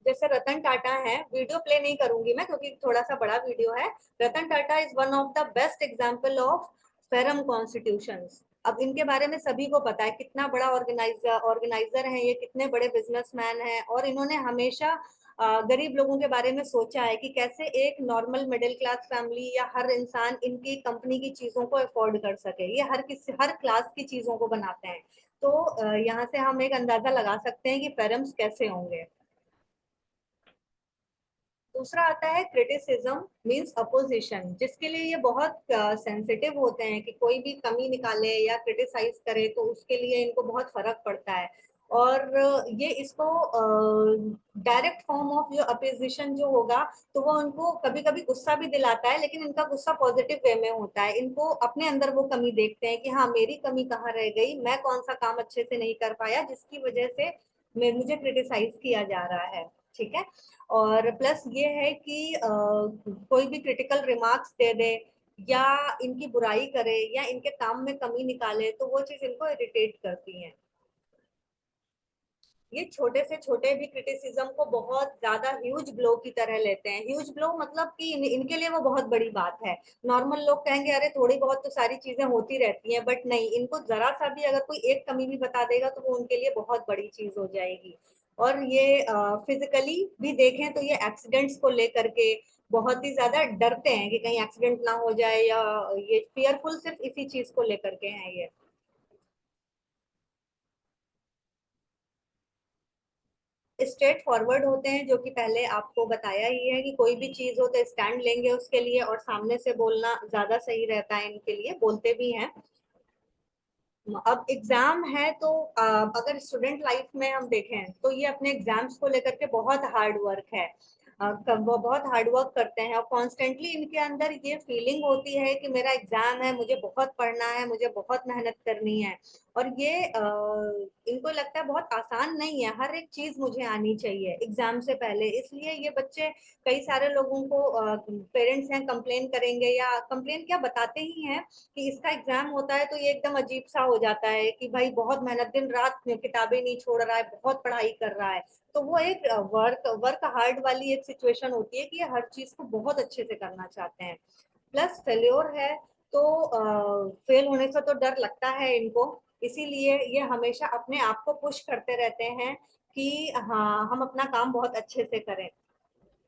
जैसे रतन टाटा है, वीडियो प्ले नहीं करूंगी मैं क्योंकि थोड़ा सा बड़ा वीडियो है। Ratan Tata is one of the best example of ferrum constitutions. अब इनके बारे में सभी को पता है, कितना बड़ा ऑर्गेनाइजर है ये, कितने बड़े बिजनेसमैन हैं। और इन्होंने हमेशा गरीब लोगों के बारे में सोचा है कि कैसे एक नॉर्मल मिडिल क्लास फैमिली या हर इंसान इनकी कंपनी की चीजों को अफोर्ड कर सके। ये हर क्लास की चीजों को बनाते हैं। तो यहाँ से हम एक अंदाजा लगा सकते हैं कि फेरम्स कैसे होंगे। दूसरा आता है क्रिटिसिज्म, मींस अपोजिशन, जिसके लिए ये बहुत सेंसिटिव होते हैं कि कोई भी कमी निकाले या क्रिटिसाइज करे तो उसके लिए इनको बहुत फर्क पड़ता है। और ये इसको डायरेक्ट फॉर्म ऑफ जो अपोजिशन जो होगा, तो वो उनको कभी कभी गुस्सा भी दिलाता है, लेकिन इनका गुस्सा पॉजिटिव वे में होता है। इनको अपने अंदर वो कमी देखते हैं कि हाँ, मेरी कमी कहाँ रह गई, मैं कौन सा काम अच्छे से नहीं कर पाया जिसकी वजह से मुझे क्रिटिसाइज किया जा रहा है। ठीक है। और प्लस ये है कि कोई भी क्रिटिकल रिमार्क्स दे दे या इनकी बुराई करे या इनके काम में कमी निकाले तो वो चीज इनको इरिटेट करती है। ये छोटे से छोटे भी क्रिटिसिज्म को बहुत ज्यादा ह्यूज ब्लो की तरह लेते हैं। ह्यूज ब्लो मतलब कि इनके लिए वो बहुत बड़ी बात है। नॉर्मल लोग कहेंगे अरे थोड़ी बहुत तो सारी चीजें होती रहती हैं, बट नहीं, इनको जरा सा भी अगर कोई एक कमी भी बता देगा तो वो उनके लिए बहुत बड़ी चीज हो जाएगी। और ये फिजिकली भी देखें तो ये एक्सीडेंट्स को लेकर के बहुत ही ज्यादा डरते हैं कि कहीं एक्सीडेंट ना हो जाए, या ये फियरफुल सिर्फ इसी चीज को लेकर के हैं ये। स्ट्रेट फॉरवर्ड होते हैं, जो कि पहले आपको बताया ही है कि कोई भी चीज हो तो स्टैंड लेंगे उसके लिए, और सामने से बोलना ज्यादा सही रहता है इनके लिए, बोलते भी हैं। अब एग्जाम है तो अगर स्टूडेंट लाइफ में हम देखें तो ये अपने एग्जाम्स को लेकर के बहुत हार्ड वर्क है। वो बहुत हार्ड वर्क करते हैं और कॉन्स्टेंटली इनके अंदर ये फीलिंग होती है कि मेरा एग्जाम है, मुझे बहुत पढ़ना है, मुझे बहुत मेहनत करनी है। और ये इनको लगता है बहुत आसान नहीं है, हर एक चीज मुझे आनी चाहिए एग्जाम से पहले। इसलिए ये बच्चे, कई सारे लोगों को पेरेंट्स हैं कंप्लेन करेंगे, या कंप्लेन क्या बताते ही हैं कि इसका एग्जाम होता है तो ये एकदम अजीब सा हो जाता है कि भाई बहुत मेहनत, दिन रात किताबें नहीं छोड़ रहा है, बहुत पढ़ाई कर रहा है। तो वो एक वर्क वर्क हार्ड वाली एक सिचुएशन होती है कि ये हर चीज को बहुत अच्छे से करना चाहते हैं। प्लस फेल्योर है तो फेल होने से तो डर लगता है इनको, इसीलिए ये हमेशा अपने आप को पुश करते रहते हैं कि हाँ, हम अपना काम बहुत अच्छे से करें,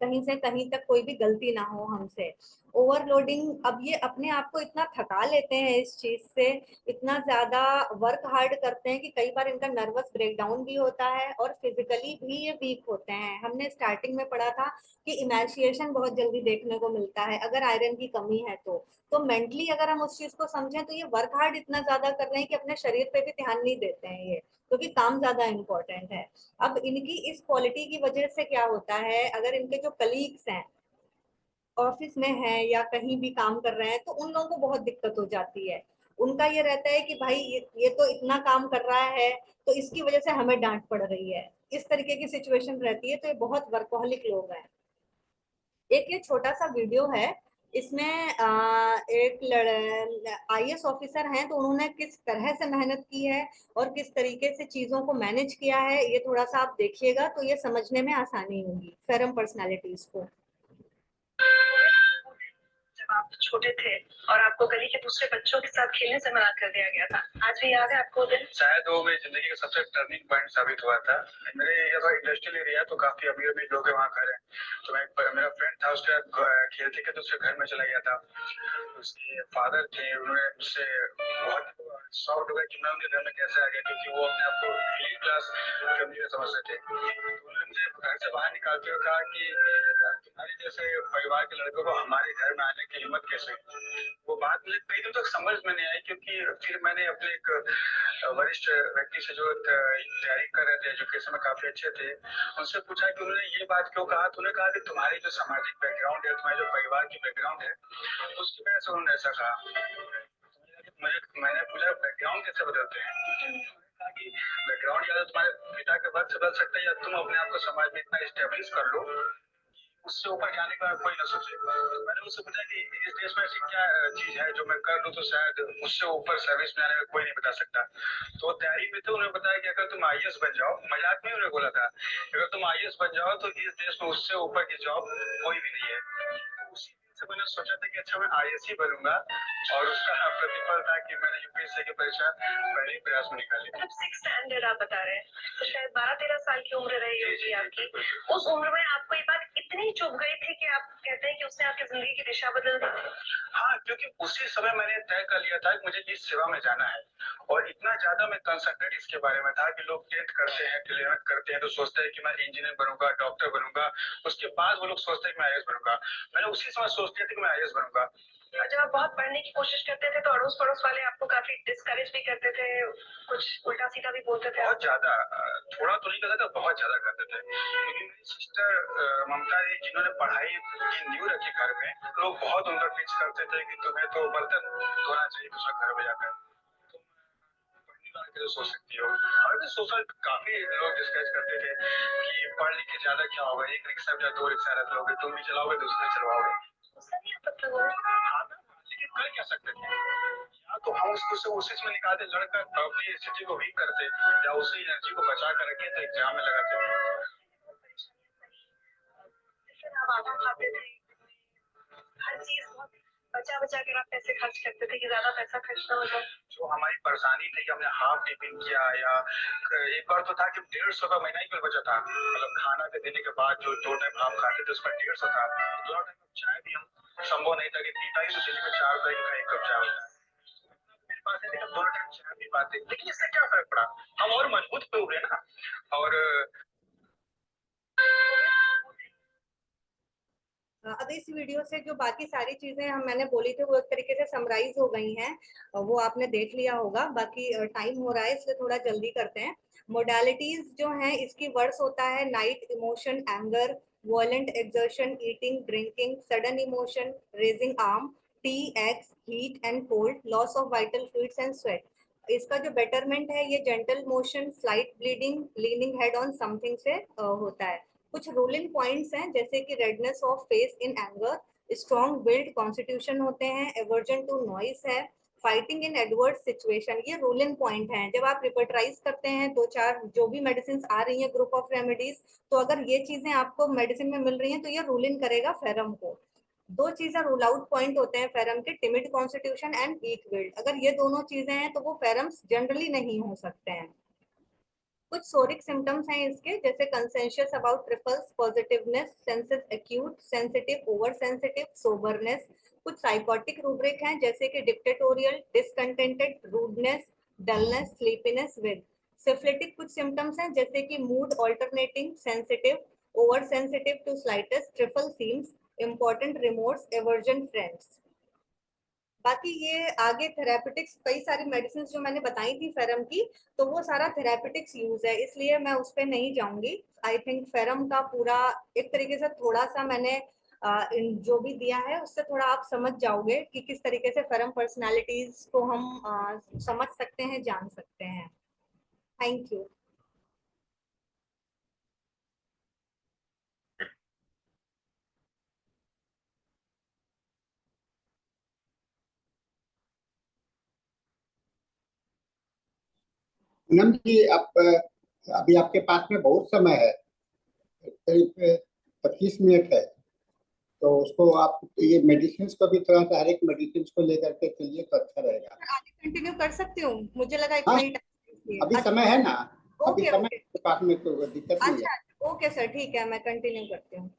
कहीं से कहीं तक कोई भी गलती ना हो हमसे। ओवरलोडिंग, अब ये अपने आप को इतना थका लेते हैं इस चीज से, इतना ज्यादा वर्क हार्ड करते हैं कि कई बार इनका नर्वस ब्रेकडाउन भी होता है और फिजिकली भी ये वीक होते हैं। हमने स्टार्टिंग में पढ़ा था कि इमेजिएशन बहुत जल्दी देखने को मिलता है अगर आयरन की कमी है तो मेंटली अगर हम उस चीज को समझें तो ये वर्क हार्ड इतना ज्यादा कर रहे हैं कि अपने शरीर पे भी ध्यान नहीं देते हैं ये, क्योंकि काम ज्यादा इंपॉर्टेंट है। अब इनकी इस क्वालिटी की वजह से क्या होता है, अगर इनके जो कलीग्स हैं ऑफिस में हैं या कहीं भी काम कर रहे हैं तो उन लोगों को बहुत दिक्कत हो जाती है। उनका ये रहता है कि भाई ये तो इतना काम कर रहा है तो इसकी वजह से हमें डांट पड़ रही है, इस तरीके की सिचुएशन रहती है। तो ये बहुत वर्कोहलिक लोग हैं। एक ये छोटा सा वीडियो है, इसमें एक आईएएस ऑफिसर हैं तो उन्होंने किस तरह से मेहनत की है और किस तरीके से चीजों को मैनेज किया है, ये थोड़ा सा आप देखिएगा तो ये समझने में आसानी होगी फेरम पर्सनालिटीज को। आप छोटे थे और आपको गली के दूसरे बच्चों के साथ खेलने से मना कर दिया गया था, आज भी याद है आपको दिन? शायद वो मेरी जिंदगी का सबसे टर्निंग पॉइंट साबित हुआ था। मेरे ये इंडस्ट्रियल एरिया तो काफी अमीर अमीर लोग वहाँ घर है, तो मेरा फ्रेंड था, उसके खेलते खेलते उसके घर में चला गया था। उसके फादर थे, उन्होंने मुझसे बहुत शॉक्ड हो गए कि मैं उनके घर में कैसे आ गया, क्योंकि वो अपने आप को मिडिल क्लास फैमिली में समझते थे। तो उन्होंने मुझे घर से बाहर निकालते हुए कहा कि तुम्हारे जैसे परिवार के लड़कों को हमारे घर में आने की हिम्मत कैसे हुई। वो बात मुझे कई दिन तक समझ में नहीं आई, क्योंकि फिर मैंने अपने एक वरिष्ठ व्यक्ति से जो तैयारी कर रहे थे, एजुकेशन में काफी अच्छे थे, उनसे पूछा कि उन्होंने ये बात क्यों कहा। तो उन्होंने कहा कि तुम्हारी जो सामाजिक बैकग्राउंड है, तुम्हारे जो परिवार की बैकग्राउंड है, उसकी वजह से उन्होंने ऐसा कहा। मैंने पूछा बैकग्राउंड कैसे बदलते हैं, कि बैकग्राउंड या तो तुम्हारे पिता के वक्त से बदल सकता है, या तुम अपने आप को समाज में इतना स्टेब्लिश कर लो उससे ऊपर जाने का कोई ना सोचे। मैंने उससे पूछा कि इस देश में ऐसी क्या चीज है जो मैं कर लूं तो शायद मुझसे ऊपर सर्विस में आने में कोई नहीं बता सकता। तो तैयारी में तो उन्होंने बताया कि अगर तुम आईएएस बन जाओ, मजाक में उन्होंने बोला था, अगर तुम आईएएस बन जाओ तो इस देश में उससे ऊपर की जॉब कोई भी नहीं है। उसी दिन से मैंने सोचा था कि अच्छा मैं आईएएस ही बनूंगा, और उसका प्रतिफल था कि मैंने यूपीएससी की परीक्षा पहले ही प्रयास में निकाली। मतलब 6th स्टैंडर्ड आप बता रहे हैं, तो शायद 12-13 साल की उम्र रही होगी आपकी। उस उम्र में आपको ये बात इतनी चुभ गई थी कि आप कहते हैं कि उसने आपकी जिंदगी की दिशा बदल दी थी? हाँ, क्योंकि उसी समय मैंने तय कर लिया था कि मुझे इस सेवा में जाना है, और इतना ज्यादा मैं कंसंट्रेट इसके बारे में था कि लोग 10th करते हैं, 11th करते हैं तो सोचते हैं कि मैं इंजीनियर बनूंगा, डॉक्टर बनूंगा, उसके बाद वो लोग सोचते हैं कि मैं आईएएस बनूंगा। मैंने उसी समय सोच लिया था कि मैं आईएएस बनूंगा। जब आप बहुत पढ़ने की कोशिश करते थे तो अड़ोस पड़ोस वाले आपको काफी डिस्करेज भी करते थे, कुछ उल्टा सीधा भी बोलते थे? बहुत ज्यादा, थोड़ा तो नहीं कहता था, बहुत ज्यादा करते थे। क्योंकि मेरी सिस्टर ममता जी, जिन्होंने पढ़ाई की नींव रखी घर में, लोग बहुत उनका पिच करते थे कि तुम्हें तो बर्तन धोना चाहिए दूसरे घर में जाकर, तुम पढ़ने वाले कैसे सोच सकती हो। और भी सोशल काफी लोग डिस्कस करते थे कि पढ़ लिख के ज्यादा क्या होगा, एक रिक्शा या 2 रिक्शा रख लोगे, तुम भी चलाओगे दूसरे चलवाओगे। लेकिन कर क्या सकते थे, या तो हम उसको उसी में निकालते, लड़का अपनी स्थिति को वीक करते, या उसी एनर्जी को बचा कर रखे तो एग्जाम में लगाते। आप आधा खाते थे, हर चीज बहुत बचा बचा कर आप पैसे खर्च करते थे कि ज्यादा पैसा खर्च ना हो जाए। जो हमारी परेशानी थी कि हमने हाफ टिफिन किया, या एक बार तो था कि 150 का महीना ही बिल बचा था, मतलब खाना के देने के बाद जो 2 टाइम हम खाते थे उसका 150 था। 2 टाइम चाय भी हम संभव नहीं था कि पीता ही, तो दिन में 4 रुपए का 1 कप चाय होता है। मेरे पास है, लेकिन 2 टाइम चाय पी पाते, लेकिन इससे क्या फर्क पड़ा, हम और मजबूत पे उभरे ना। और अब इस वीडियो से जो बाकी सारी चीजें हम मैंने बोली थी वो एक तरीके से समराइज हो गई हैं, वो आपने देख लिया होगा। बाकी टाइम हो रहा है इसलिए थोड़ा जल्दी करते हैं। मोडालिटीज जो हैं इसकी वर्ड्स होता है night, emotion, anger, violent exertion, eating, drinking, sudden emotion, raising arm, T, x, heat and cold, loss of vital fluids and sweat. इसका जो बेटरमेंट है ये gentle motion, slight bleeding, leaning head on something से होता है। कुछ ruling points हैं जैसे कि redness of face in anger, strong willed constitution होते हैं, एवर्जन टू नॉइस है, फाइटिंग इन एडवर्स सिचुएशन, ये रूलिंग पॉइंट हैं। जब आप रिपर्टराइज करते हैं 2-4 जो भी मेडिसिन आ रही हैं ग्रुप ऑफ रेमेडीज, तो अगर ये चीजें आपको मेडिसिन में मिल रही हैं तो ये रूलिंग करेगा फेरम को। 2 चीजें रूल आउट पॉइंट होते हैं फेरम के, timid constitution and weak willed. अगर ये दोनों चीजें हैं तो वो फेरम्स जनरली नहीं हो सकते हैं। कुछ सोरिक सिम्टम्स हैं इसके, जैसे conscientious about trifles, positiveness, senses acute, sensitive, over sensitive, soberness. कुछ साइकोटिक रूब्रिक हैं जैसे कि dictatorial, discontented, rudeness, dullness, sleepiness with. Syphilitic कुछ सिम्टम्स हैं जैसे कि mood alternating, sensitive, over sensitive to slightest, trifle seems, important remorse, aversion friends. बाकी ये आगे थेरापेटिक्स, कई सारी मेडिसिन जो मैंने बताई थी फेरम की, तो वो सारा थेरापेटिक्स यूज है, इसलिए मैं उस पर नहीं जाऊंगी। आई थिंक फेरम का पूरा एक तरीके से थोड़ा सा मैंने जो भी दिया है उससे थोड़ा आप समझ जाओगे कि किस तरीके से फेरम पर्सनालिटीज को हम समझ सकते हैं, जान सकते हैं। Thank you. पूनम जी, आप अभी आपके पास में बहुत समय है, करीब 25 मिनट है। तो उसको आप ये मेडिसिन को भी थोड़ा सा, हर एक मेडिसिन को लेकर के चलिए तो अच्छा रहेगा। आगे कंटिन्यू कर सकती हूँ, मुझे लगा हाँ, इतना ही टाइम। अभी अच्छा, समय है ना, अभी ओके समय ओके, के पास में तो दिक्कत नहीं है। अच्छा ओके सर, ठीक है, मैं कंटिन्यू करती हूँ।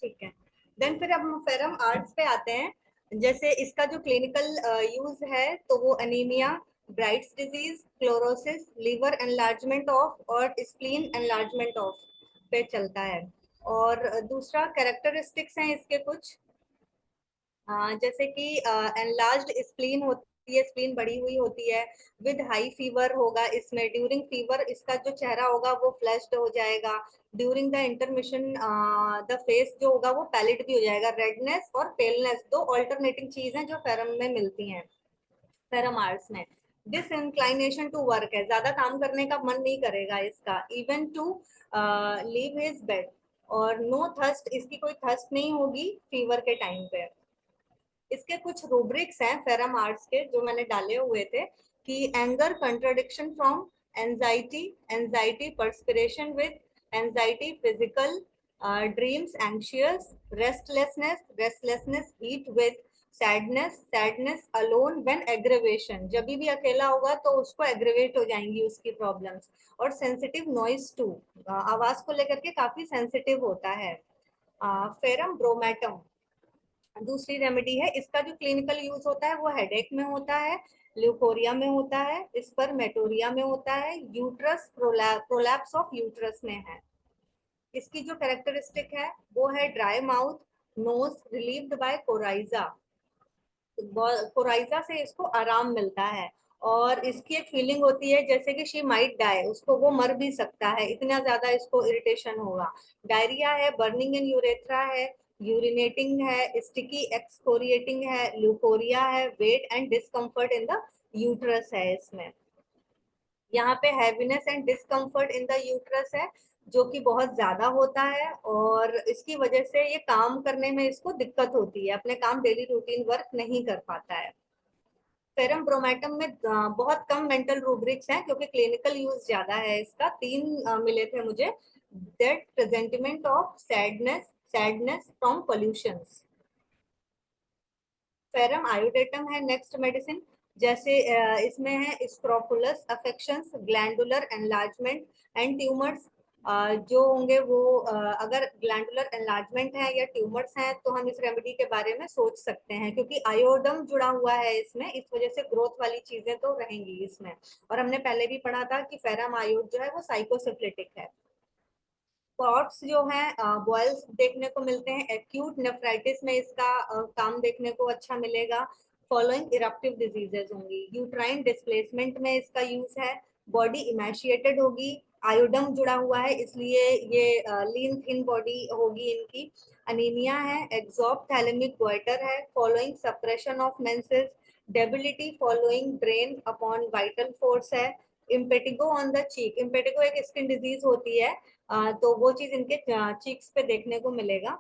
ठीक है, देन फिर अब हम फेरम आर्ट्स पे आते हैं। जैसे इसका जो क्लिनिकल यूज है तो वो anaemia, Bright's disease, chlorosis, liver enlargement of और स्प्लीन एनलार्जमेंट ऑफ पे चलता है। और दूसरा कैरेक्टरिस्टिक्स हैं इसके कुछ, जैसे कि एनलार्ज्ड स्प्लीन होती है, स्प्लीन बढ़ी हुई होती है, विद हाई फीवर होगा इसमें। ड्यूरिंग फीवर इसका जो चेहरा होगा वो फ्लैश्ड हो जाएगा। During the intermission the face जो होगा वो पैलिड भी हो जाएगा। रेडनेस और पेलनेस दो ऑल्टरनेटिंग चीज हैं जो फेरम में मिलती हैं, फेरम आर्ट्स में। डिस इंक्लाइनेशन टू वर्क है, ज्यादा काम करने का मन नहीं करेगा इसका। Even to leave his bed. और नो थर्स्ट, इसकी कोई थर्स्ट नहीं होगी फीवर के टाइम पे। इसके कुछ रूब्रिक्स हैं फेरम आर्ट्स के जो मैंने डाले हुए थे, कि anger contradiction from anxiety, anxiety perspiration with anxiety, physical dreams anxious, restlessness, restlessness heat with sadness, sadness alone when aggravation, जब भी अकेला होगा तो उसको एग्रीवेट हो जाएंगी उसकी प्रॉब्लम्स। और सेंसिटिव नॉइज टू, आवाज को लेकर के काफी सेंसिटिव होता है। फेरम ब्रोमेटम दूसरी रेमेडी है। इसका जो क्लिनिकल यूज होता है वो हेडेक में होता है, ल्यूकोरिया में होता है, स्पर्मेटोरिया में होता है, यूट्रस प्रोलैप्स ऑफ यूट्रस में है। इसकी जो कैरेक्टरिस्टिक है वो है dry mouth, nose relieved by coryza, coryza से इसको आराम मिलता है। और इसकी एक फीलिंग होती है जैसे कि शी माइट डाई, उसको वो मर भी सकता है, इतना ज्यादा इसको इरिटेशन होगा। डायरिया है, बर्निंग इन यूरेथ्रा है, यूरिनेटिंग है, स्टिकी एक्सकोरिएटिंग है, ल्यूकोरिया है, weight and discomfort in the uterus है इसमें। यहाँ पे heaviness and discomfort in the uterus है जो कि बहुत ज्यादा होता है, और इसकी वजह से ये काम करने में इसको दिक्कत होती है, अपने काम डेली रूटीन वर्क नहीं कर पाता है। फेरम ब्रोमेटम में बहुत कम मेंटल रूब्रिक्स हैं क्योंकि क्लिनिकल यूज ज्यादा है इसका। 3 मिले थे मुझे। That presentment of sadness, sadness from pollutions. Ferrum iodatum है नेक्स्ट मेडिसिन। जैसे इसमें है scrofulous affections, glandular enlargement and tumours. जो होंगे वो अगर ग्लैंडुलर एनलार्जमेंट है या ट्यूमर्स हैं तो हम इस रेमेडी के बारे में सोच सकते हैं, क्योंकि आयोडम जुड़ा हुआ है इसमें, इस वजह से ग्रोथ वाली चीजें तो रहेंगी इसमें। और हमने पहले भी पढ़ा था कि फेरम आयोड जो है वो साइकोसिफ्लिटिक है। स्पॉट्स जो है बॉयल्स देखने को मिलते हैं। एक्यूट नेफ्राइटिस में इसका काम देखने को अच्छा मिलेगा। फॉलोइंग इरप्टिव डिजीजेज होंगी। यूट्राइन डिस्प्लेसमेंट में इसका यूज है। बॉडी इमेशिएटेड होगी, आयोडम जुड़ा हुआ है इसलिए ये लीन थिन बॉडी होगी इनकी। अनीमिया है, एक्सॉप्थैलेमिक गोइटर है, following suppression of menses, debility following drain upon vital force है। Impetigo on the cheek, impetigo एक स्किन डिजीज होती है, तो वो चीज इनके चीक्स पे देखने को मिलेगा।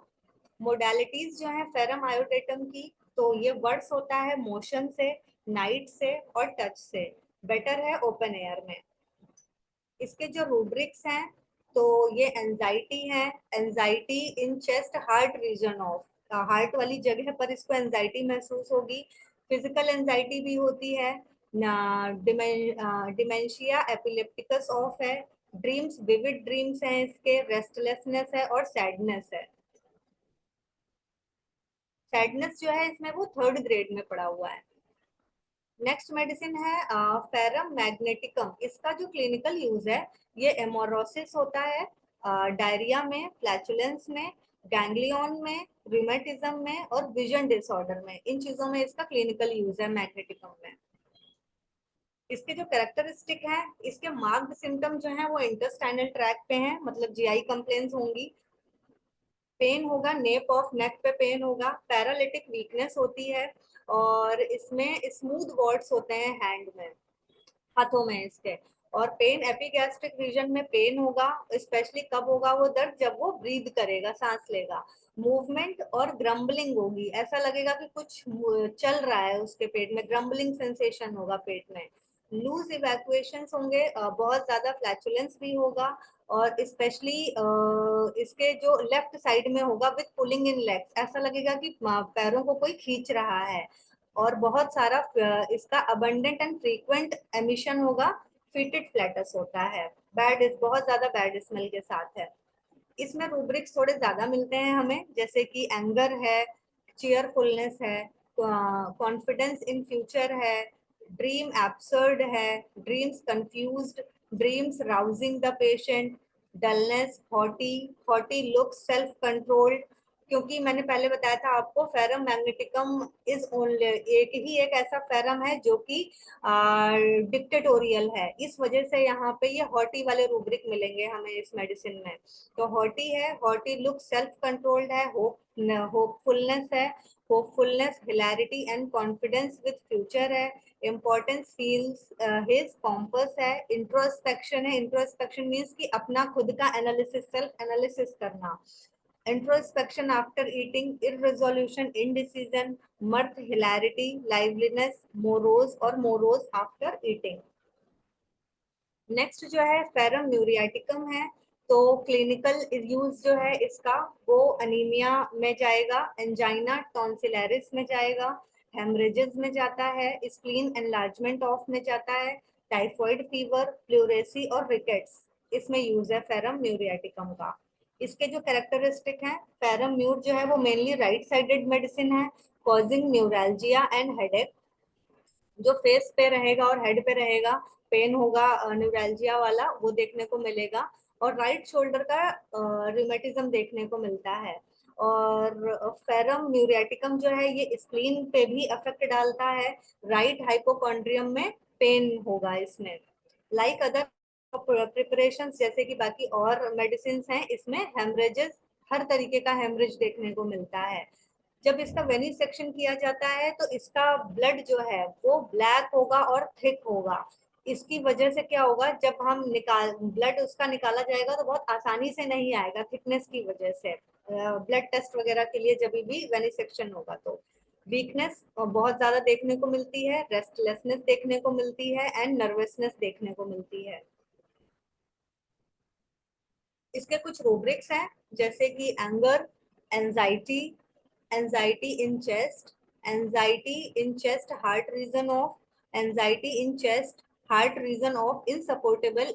मोडालिटीज जो है फेरम आयोडेटम की, तो ये वर्ड्स होता है मोशन से, नाइट से और टच से। बेटर है ओपन एयर में। इसके जो रूब्रिक्स हैं तो ये एंजाइटी है, anxiety in chest heart region of, heart वाली जगह पर इसको एंजाइटी महसूस होगी। फिजिकल एंजाइटी भी होती है। डिमेंशिया एपिलेप्टिकस ऑफ है। ड्रीम्स विविड ड्रीम्स हैं इसके, रेस्टलेसनेस है और सैडनेस है। सैडनेस जो है इसमें वो 3rd ग्रेड में पड़ा हुआ है। नेक्स्ट मेडिसिन है फेरम मैग्नेटिकम। इसका जो क्लिनिकल यूज है ये एमोरोसिस होता है, डायरिया में, फ्लैचुलेंस में, गैंग्लियन में, रूमेटिज्म में और विजन डिसऑर्डर में। इन चीजों में इसका क्लिनिकल यूज है मैग्नेटिकम में। इसके जो कैरेक्टरिस्टिक है, इसके मार्क्ड सिम्टम जो है वो इंटेस्टाइनल ट्रैक पे हैं, मतलब जीआई कंप्लेंट्स होंगी। पेन होगा, नेप ऑफ नेक पे पेन होगा। पैरालिटिक वीकनेस होती है, और इसमें स्मूथ वॉर्ड्स होते हैं हैंड में, हाथों में इसके। और पेन एपिगैस्ट्रिक रीजन में पेन होगा, स्पेशली कब होगा वो दर्द, जब वो ब्रीद करेगा, सांस लेगा। मूवमेंट और ग्रम्बलिंग होगी, ऐसा लगेगा कि कुछ चल रहा है उसके पेट में, ग्रम्बलिंग सेंसेशन होगा पेट में। लूज इवैक्यूएशंस होंगे, बहुत ज्यादा फ्लैचुलेंस भी होगा, और स्पेशली इसके जो लेफ्ट साइड में होगा विद पुलिंग इन लेग्स, ऐसा लगेगा कि पैरों को कोई खींच रहा है, और बहुत सारा इसका अबंडेंट एंड फ्रीक्वेंट एमिशन होगा, फिटेड फ्लैटस होता है, बहुत ज्यादा बैड स्मेल के साथ है। इसमें रूब्रिक्स थोड़े ज्यादा मिलते हैं हमें, जैसे कि एंगर है, चीयरफुलनेस है, कॉन्फिडेंस इन फ्यूचर है, ड्रीम एब्सर्ड है, dreams confused, dreams rousing the patient, dullness, haughty, haughty look, self controlled, क्योंकि मैंने पहले बताया था आपको फेरम मैग्नेटिकम इज ओनली एक ऐसा फेरम है जो कि डिक्टेटोरियल है, इस वजह से यहाँ पे ये हॉटी वाले रूब्रिक मिलेंगे हमें इस मेडिसिन में। तो हॉटी है, हॉटी लुक सेल्फ कंट्रोल्ड है, होपफुलनेस है, hopefulness, hilarity and confidence with future है, इम्पोर्टेंस फील्स हिज कॉम्पस है, इंट्रोस्पेक्शन है, इंट्रोस्पेक्शन मीन्स कि अपना खुद का एनालिसिस, सेल्फ एनालिसिस करना, introspection after eating, irresolution, indecision, mirth, hilarity, liveliness, morose और morose after eating। नेक्स्ट जो है फेरम म्यूरियाटिकम है, तो क्लिनिकल यूज जो है इसका वो अनीमिया में जाएगा, एंजाइना टॉन्सिलरिस में जाएगा, हेमरेजेस में जाता है, स्प्लीन एनलार्जमेंट ऑफ में जाता है, टाइफॉइड फीवर, प्लूरेसी और रिकेट्स, इसमें यूज है फेरम म्यूरियाटिकम का। इसके जो कैरेक्टरिस्टिक हैं, फेरम म्यूर जो है वो मेनली राइट साइडेड मेडिसिन है, कॉजिंग न्यूरैल्जिया एंड हेडेक, जो फेस पे रहेगा और हेड पे रहेगा, पेन होगा न्यूरैल्जिया वाला वो देखने को मिलेगा, और राइट शोल्डर का रिमेटिज्म देखने को मिलता है। और फेरम म्यूरियाटिकम जो है ये स्प्लीन पे भी इफेक्ट डालता है, राइट हाइपोकॉन्ड्रियम में पेन होगा इसमें। लाइक अदर प्रिपरेशन जैसे कि बाकी और मेडिसिन हैं, इसमें हेमरेजेस, हर तरीके का हेमरेज देखने को मिलता है। जब इसका वेनिसेक्शन किया जाता है तो इसका ब्लड जो है वो ब्लैक होगा और थिक होगा, इसकी वजह से क्या होगा, जब हम ब्लड उसका निकाला जाएगा तो बहुत आसानी से नहीं आएगा, थिकनेस की वजह से, ब्लड टेस्ट वगैरह के लिए जब भी वेनिसेक्शन होगा तो वीकनेस बहुत ज्यादा देखने को मिलती है, रेस्टलेसनेस देखने को मिलती है एंड नर्वसनेस देखने को मिलती है। इसके कुछ रूब्रिक्स हैं, जैसे कि anger, anxiety, anxiety in chest, anxiety in chest heart region of, anxiety in chest heart region of, insupportable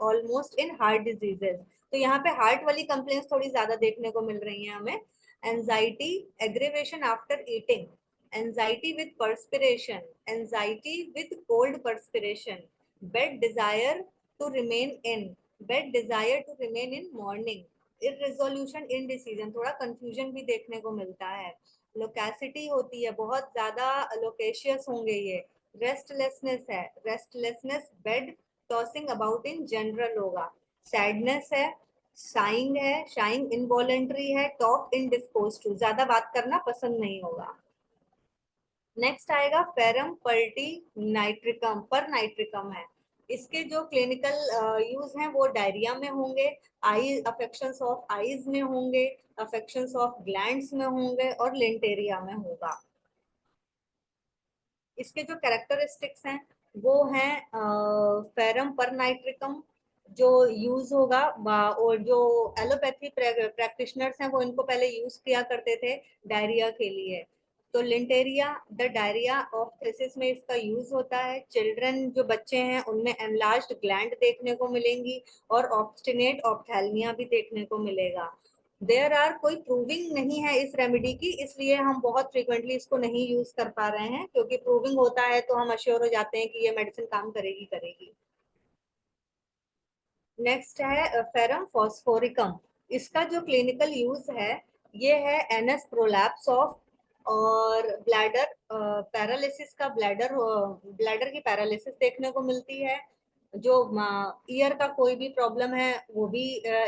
almost in heart diseases, तो यहाँ पे हार्ट वाली कंप्लेंट्स थोड़ी ज्यादा देखने को मिल रही हैं हमें। Anxiety, aggravation after eating, anxiety with perspiration, anxiety with cold perspiration, bed desire to remain in, bed desire to remain in morning, irresolution, indecision, थोड़ा कंफ्यूजन भी देखने को मिलता है, लोकेसिटी होती है, बहुत ज्यादा लोकेशियस होंगे ये, रेस्टलेसनेस है, restlessness, bed tossing about in general होगा, सैडनेस है, शाइंग है, शाइंग इनवॉलेंट्री है, टॉक इनडिस्पोज टू, ज्यादा बात करना पसंद नहीं होगा। नेक्स्ट आएगा ferrum pernitricum, pernitricum है, इसके जो क्लिनिकल यूज हैं वो डायरिया में होंगे, आई अफेक्शंस ऑफ आईज में होंगे, अफेक्शंस ऑफ ग्लैंड्स में होंगे और लेंटेरिया में होगा। इसके जो कैरेक्टरिस्टिक्स हैं वो हैं फेरम पर नाइट्रिकम जो यूज होगा, और जो एलोपैथी प्रैक्टिशनर्स हैं वो इनको पहले यूज किया करते थे डायरिया के लिए। तो लिंटेरिया, द डायरिया ऑफ थ्रिसिस में इसका यूज होता है। चिल्ड्रन जो बच्चे हैं उनमें एनलार्ज्ड ग्लैंड देखने को मिलेंगी और ऑब्स्टिनेट ऑप्थैल्मिया भी देखने को मिलेगा। देयर आर, कोई प्रूविंग नहीं है इस रेमेडी की, इसलिए हम बहुत फ्रीक्वेंटली इसको नहीं यूज कर पा रहे हैं, क्योंकि प्रूविंग होता है तो हम अश्योर हो जाते हैं कि ये मेडिसिन काम करेगी। नेक्स्ट है फेरम फॉस्फोरिकम, इसका जो क्लिनिकल यूज है ये है एनस प्रोलैप्स ऑफ और ब्लैडर पैरालिसिस का, ब्लैडर की पैरालिसिस देखने को मिलती है। जो ईयर का कोई भी प्रॉब्लम है वो भी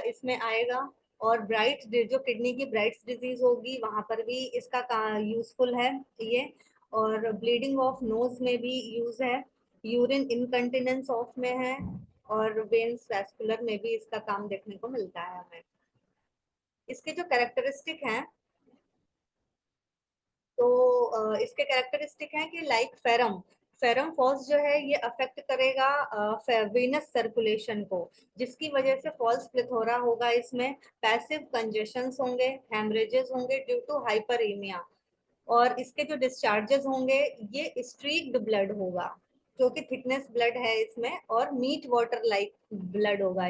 इसमें आएगा, और ब्राइट, जो किडनी की ब्राइट्स डिजीज होगी वहां पर भी इसका यूजफुल है ये, और ब्लीडिंग ऑफ नोज में भी यूज है, यूरिन इनकंटिनेंस ऑफ में है, और वेन्स वैस्कुलर में भी इसका काम देखने को मिलता है हमें। इसके जो कैरेक्टरिस्टिक हैं, तो इसके कैरेक्टरिस्टिक हैं कि लाइक फेरम, फेरम फॉल्स जो है ये अफेक्ट करेगा वेनस सर्कुलेशन को, जिसकी वजह से फॉल्स प्लेथोरा होगा, इसमें पैसिव कंजेशंस होंगे, हेमरेजेस होंगे ड्यू टू हाइपरीमिया, और इसके जो डिस्चार्जेस होंगे ये स्ट्रीक्ड ब्लड होगा, क्योंकि थिकनेस ब्लड है इसमें, और मीट वाटर लाइक ब्लड होगा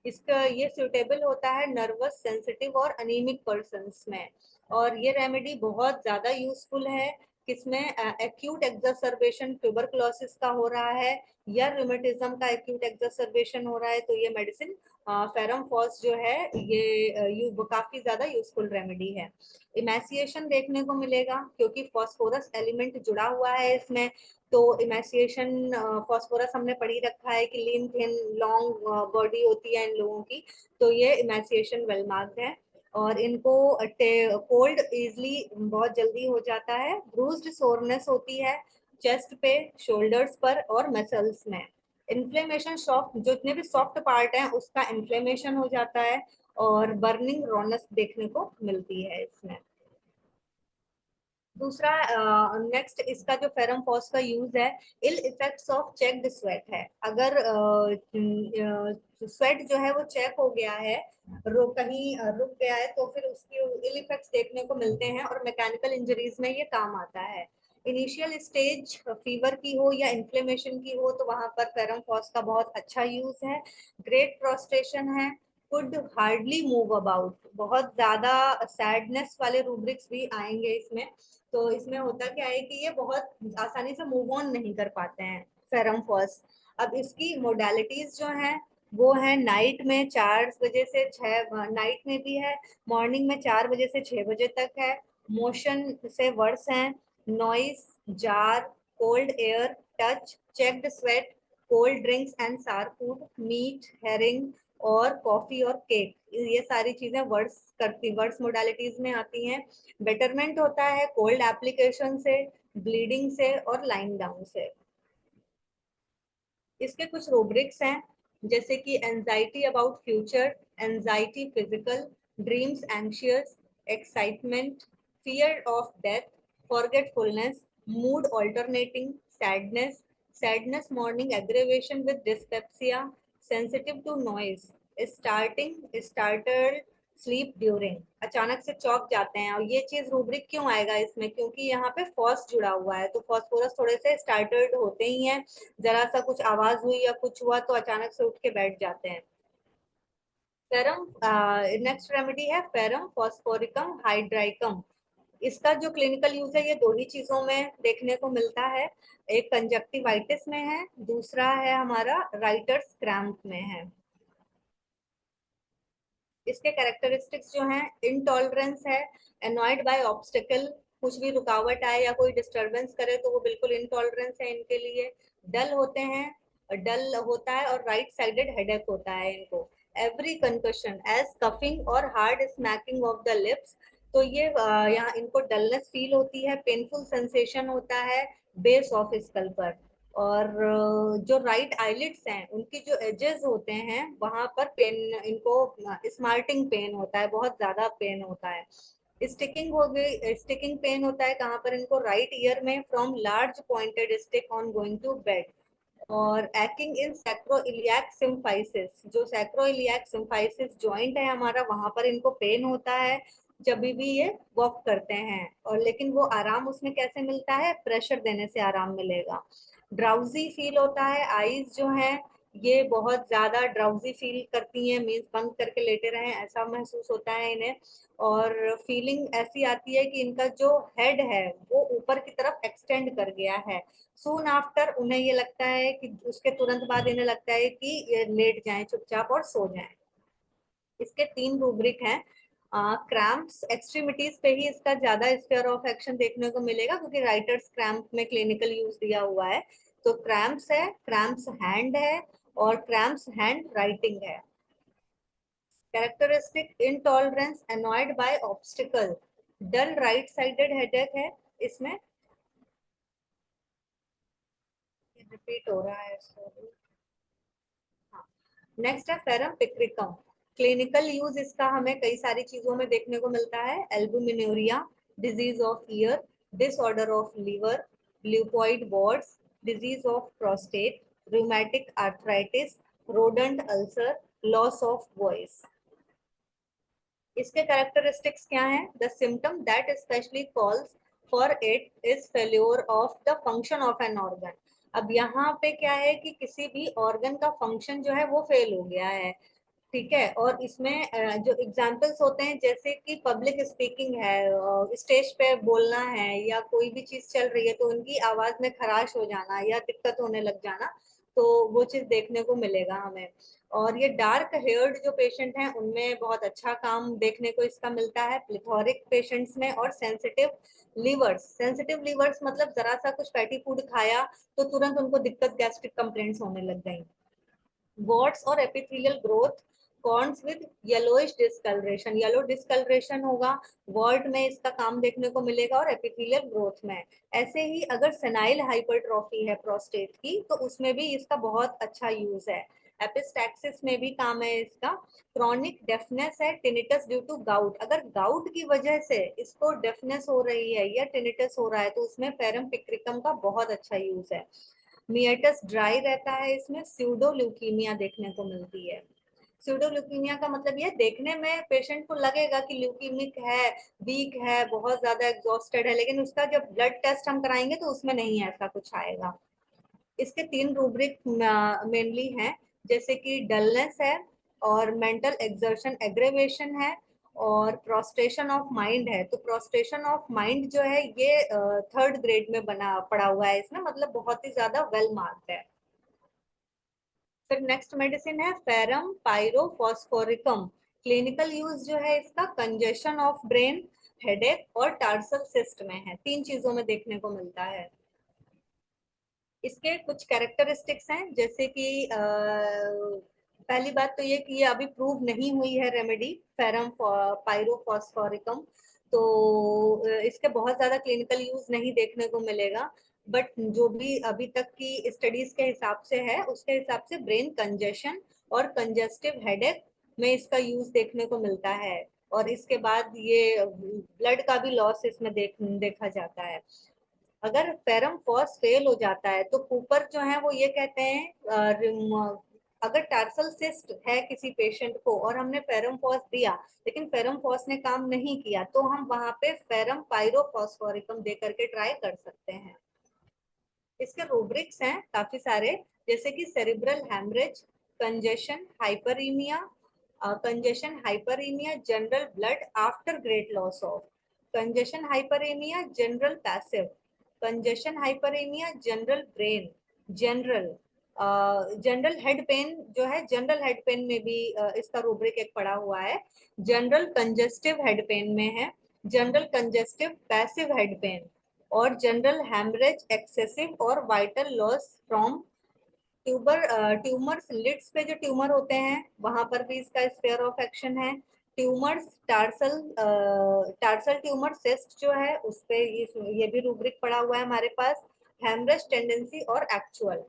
इसका ये सूटेबल होता है नर्वस सेंसिटिव और अनीमिक पर्सन्स में। और ये रेमेडी बहुत ज्यादा यूजफुल है किसमें एक्यूट एक्सर्बेशन ट्यूबरकुलोसिस का हो रहा है या रूमेटिज्म का एक्यूट एक्सर्बेशन हो रहा है, तो ये मेडिसिन फेरम फॉल्स जो है ये काफी ज्यादा यूजफुल रेमेडी है। इमेसिएशन देखने को मिलेगा क्योंकि फॉस्फोरस एलिमेंट जुड़ा हुआ है इसमें, तो इमेसिएशन फॉस्फोरस हमने पढ़ी रखा है कि लीन थिन लॉन्ग बॉडी होती है इन लोगों की, तो ये इमेसिएशन वेल मार्क्ड है। और इनको कोल्ड इजली बहुत जल्दी हो जाता है, ब्रूज्ड सोरनेस होती है चेस्ट पे, शोल्डर्स पर और मसल्स में। इन्फ्लेमेशन सॉफ्ट, जो जितने भी सॉफ्ट पार्ट है उसका इन्फ्लेमेशन हो जाता है, और बर्निंग रॉनेस देखने को मिलती है इसमें। दूसरा नेक्स्ट इसका जो फेरम फॉस का यूज है, ill effects of checked sweat है। अगर स्वेट जो है वो चेक हो गया है, कहीं रुक गया है, तो फिर उसकी इल इफेक्ट्स देखने को मिलते हैं, और मैकेनिकल इंजरीज में ये काम आता है। इनिशियल स्टेज फीवर की हो या इन्फ्लेमेशन की हो तो वहां पर फेरम फॉस का बहुत अच्छा यूज है। ग्रेट प्रोस्ट्रेशन है, कुड हार्डली मूव अबाउट, बहुत ज्यादा सैडनेस वाले रूब्रिक्स भी आएंगे इसमें, तो इसमें होता क्या है कि ये बहुत आसानी से मूव ऑन नहीं कर पाते हैं फेरम फॉस। अब इसकी मोडालिटीज जो हैं वो है नाइट में 4 बजे से 6, नाइट में भी है, मॉर्निंग में 4 बजे से 6 बजे तक है। मोशन से वर्ड्स हैं noise, jar, cold air, touch, checked sweat, cold drinks and sour food, meat, herring और कॉफी और केक, ये सारी चीजें वर्ड्स मोडालिटीज में आती हैं। बेटरमेंट होता है कोल्ड एप्लीकेशन से, ब्लीडिंग से और लाइन डाउन से। इसके कुछ रूब्रिक्स हैं जैसे कि anxiety about future, anxiety physical, dreams anxious, excitement, fear of death, forgetfulness, mood alternating, sadness, sadness morning aggravation with dyspepsia, sensitive to noise, started sleep during, अचानक से चौक जाते हैं। और ये चीज रूब्रिक क्यों आएगा इसमें, क्योंकि यहाँ पे फॉस जुड़ा हुआ है, तो फॉस्फोरस थोड़े से स्टार्टर्ड होते ही हैं, जरा सा कुछ आवाज हुई या कुछ हुआ तो अचानक से उठ के बैठ जाते हैं। फेरम नेक्स्ट रेमेडी है फेरम फॉस्फोरिकम हाइड्राइकम। इसका जो क्लिनिकल यूज है ये 2 ही चीजों में देखने को मिलता है, एक कंजक्टिवाइटिस में है, दूसरा है हमारा राइटर्स क्रैम्प में है। इसके कैरेक्टरिस्टिक्स जो हैं, इनटॉलरेंस है, एनॉयड बाय ऑब्स्टिकल, कुछ भी रुकावट आए या कोई डिस्टरबेंस करे तो वो बिल्कुल इनटॉलरेंस है इनके लिए। डल होते हैं, डल होता है, और राइट साइडेड हेडेक होता है इनको। एवरी कंकशन एज कफिंग और hard smacking of the lips, तो ये यहाँ इनको डलनेस फील होती है, पेनफुल सेंसेशन होता है बेस ऑफ स्कल पर, और जो राइट आईलिड्स हैं उनकी जो एजेस होते हैं वहां पर पेन, इनको स्मार्टिंग पेन होता है, बहुत ज्यादा पेन होता है। स्टिकिंग हो गई, स्टिकिंग पेन होता है कहाँ पर, इनको राइट ईयर में from large pointed stick on going to bed. और एक्टिंग इन सैक्रोइलियाक सिम्फाइसिस, जो सैक्रोइलियाक सिम्फाइसिस जॉइंट है हमारा, वहां पर इनको पेन होता है जब भी ये वॉक करते हैं। और लेकिन वो आराम उसमें कैसे मिलता है, प्रेशर देने से आराम मिलेगा। ड्राउजी फील होता है, आईज जो है ये बहुत ज्यादा ड्राउजी फील करती हैं, मीन्स बंद करके लेटे रहे ऐसा महसूस होता है इन्हें। और फीलिंग ऐसी आती है कि इनका जो हेड है वो ऊपर की तरफ एक्सटेंड कर गया है। सून आफ्टर उन्हें ये लगता है कि उसके तुरंत बाद इन्हें लगता है कि ये लेट जाएं चुपचाप और सो जाएं। इसके 3 रूब्रिक हैं। क्रैम्प्स एक्सट्रीमिटीज पे ही इसका ज्यादा स्फीयर ऑफ एक्शन देखने को मिलेगा, क्योंकि राइटर्स क्रैम्प में क्लिनिकल यूज दिया हुआ है। तो क्रैम्प्स है, क्रैम्प्स हैंड है, और क्रैम्प्स हैंड राइटिंग है। Characteristic intolerance annoyed by obstacle, dull right sided headache है इसमें, रिपीट हो रहा है सॉरी। नेक्स्ट है फेरम पिक्रिकम। क्लिनिकल यूज इसका हमें कई सारी चीजों में देखने को मिलता है, albuminuria, disease of ear, disorder of liver, leucoid warts, disease of prostate, rheumatic arthritis, rodent ulcer, loss of voice. इसके कैरेक्टरिस्टिक्स क्या हैं? The symptom that specially calls for it is failure of the function of an organ. अब यहाँ पे क्या है कि किसी भी ऑर्गन का फंक्शन जो है वो फेल हो गया है, ठीक है. और इसमें जो एग्जाम्पल्स होते हैं जैसे कि पब्लिक स्पीकिंग है, स्टेज पे बोलना है या कोई भी चीज चल रही है तो उनकी आवाज में खराश हो जाना या दिक्कत होने लग जाना, तो वो चीज देखने को मिलेगा हमें. और ये डार्क हेयर्ड जो पेशेंट हैं उनमें बहुत अच्छा काम देखने को इसका मिलता है. प्लिथोरिक पेशेंट्स में और सेंसिटिव लीवर्स मतलब जरा सा कुछ फैटी फूड खाया तो तुरंत उनको दिक्कत, गैस्ट्रिक कंप्लेंट्स होने लग गई. वॉट्स और epithelial growth, corns with yellowish discolouration, yellow discolouration होगा, वॉल्ट में इसका काम देखने को मिलेगा और एपिथेलियल ग्रोथ में. ऐसे ही अगर सेनाइल हाइपरट्रॉफी है प्रोस्टेट की तो उसमें भी इसका बहुत अच्छा यूज है. एपिस्टैक्सिस में भी काम है इसका. क्रॉनिक डेफनेस है, टिनिटस ड्यू टू गाउट, अगर गाउट की वजह से इसको डेफनेस हो रही है या टिनिटस हो रहा है तो उसमें फेरम पिक्रिकम का बहुत अच्छा यूज है. मिएटस ड्राई रहता है, इसमें स्यूडो ल्यूकीमिया देखने को मिलती है. स्यूडो ल्यूकीमिया का मतलब ये देखने में पेशेंट को लगेगा कि ल्यूकीमिक है, वीक है, बहुत ज्यादा एग्जॉस्टेड है, लेकिन उसका जब ब्लड टेस्ट हम कराएंगे तो उसमें नहीं ऐसा कुछ आएगा. इसके 3 रूब्रिक मेनली हैं, जैसे कि डलनेस है और मेंटल एक्सर्शन एग्रेवेशन है और प्रोस्ट्रेशन ऑफ माइंड है. तो प्रोस्ट्रेशन ऑफ माइंड जो है ये 3rd ग्रेड में बना पड़ा हुआ है इसमें, मतलब बहुत ही ज्यादा वेल मार्क्ड है. फिर नेक्स्ट मेडिसिन है फेरम पायरोफॉस्फोरिकम. क्लिनिकल यूज जो है इसका कंजेशन ऑफ ब्रेन, हेडेक और टार्सल सिस्ट में है. 3 चीजों में देखने को मिलता है. इसके कुछ कैरेक्टरिस्टिक्स हैं, जैसे कि पहली बात तो ये कि ये अभी प्रूव नहीं हुई है रेमेडी फेरम पायरोफॉस्फोरिकम, तो इसके बहुत ज्यादा क्लिनिकल यूज नहीं देखने को मिलेगा. बट जो भी अभी तक की स्टडीज के हिसाब से है उसके हिसाब से ब्रेन कंजेशन और कंजेस्टिव हेडेक में इसका यूज देखने को मिलता है. और इसके बाद ये ब्लड का भी लॉस इसमें देखा जाता है. अगर फेरम फॉस फेल हो जाता है तो कूपर जो है वो ये कहते हैं अगर टार्सल सिस्ट है किसी पेशेंट को और हमने फेरम फॉस दिया लेकिन फेरम फॉस ने काम नहीं किया तो हम वहां पे फेरम पायरोफॉस्फोरिकम दे करके ट्राई कर सकते हैं. इसके रूब्रिक्स हैं काफी सारे, जैसे कि cerebral haemorrhage, congestion hyperaemia, general blood after great loss of, congestion hyperaemia general passive, congestion hyperaemia general brain, general head pain जो है, जनरल हेड पेन में भी इसका रूब्रिक एक पड़ा हुआ है. जनरल कंजेस्टिव हेड पेन में है general congestive passive head pain और जनरल हैमरेज एक्सेसिव और vital loss from tumours. Lids पे जो ट्यूमर होते हैं वहां पर भी इसका स्फीयर ऑफ एक्शन है. ट्यूमर्स टार्सल ट्यूमर सिस्ट जो है उस पे ये भी रूब्रिक पड़ा हुआ है हमारे पास. हैमरेज टेंडेंसी और एक्चुअल,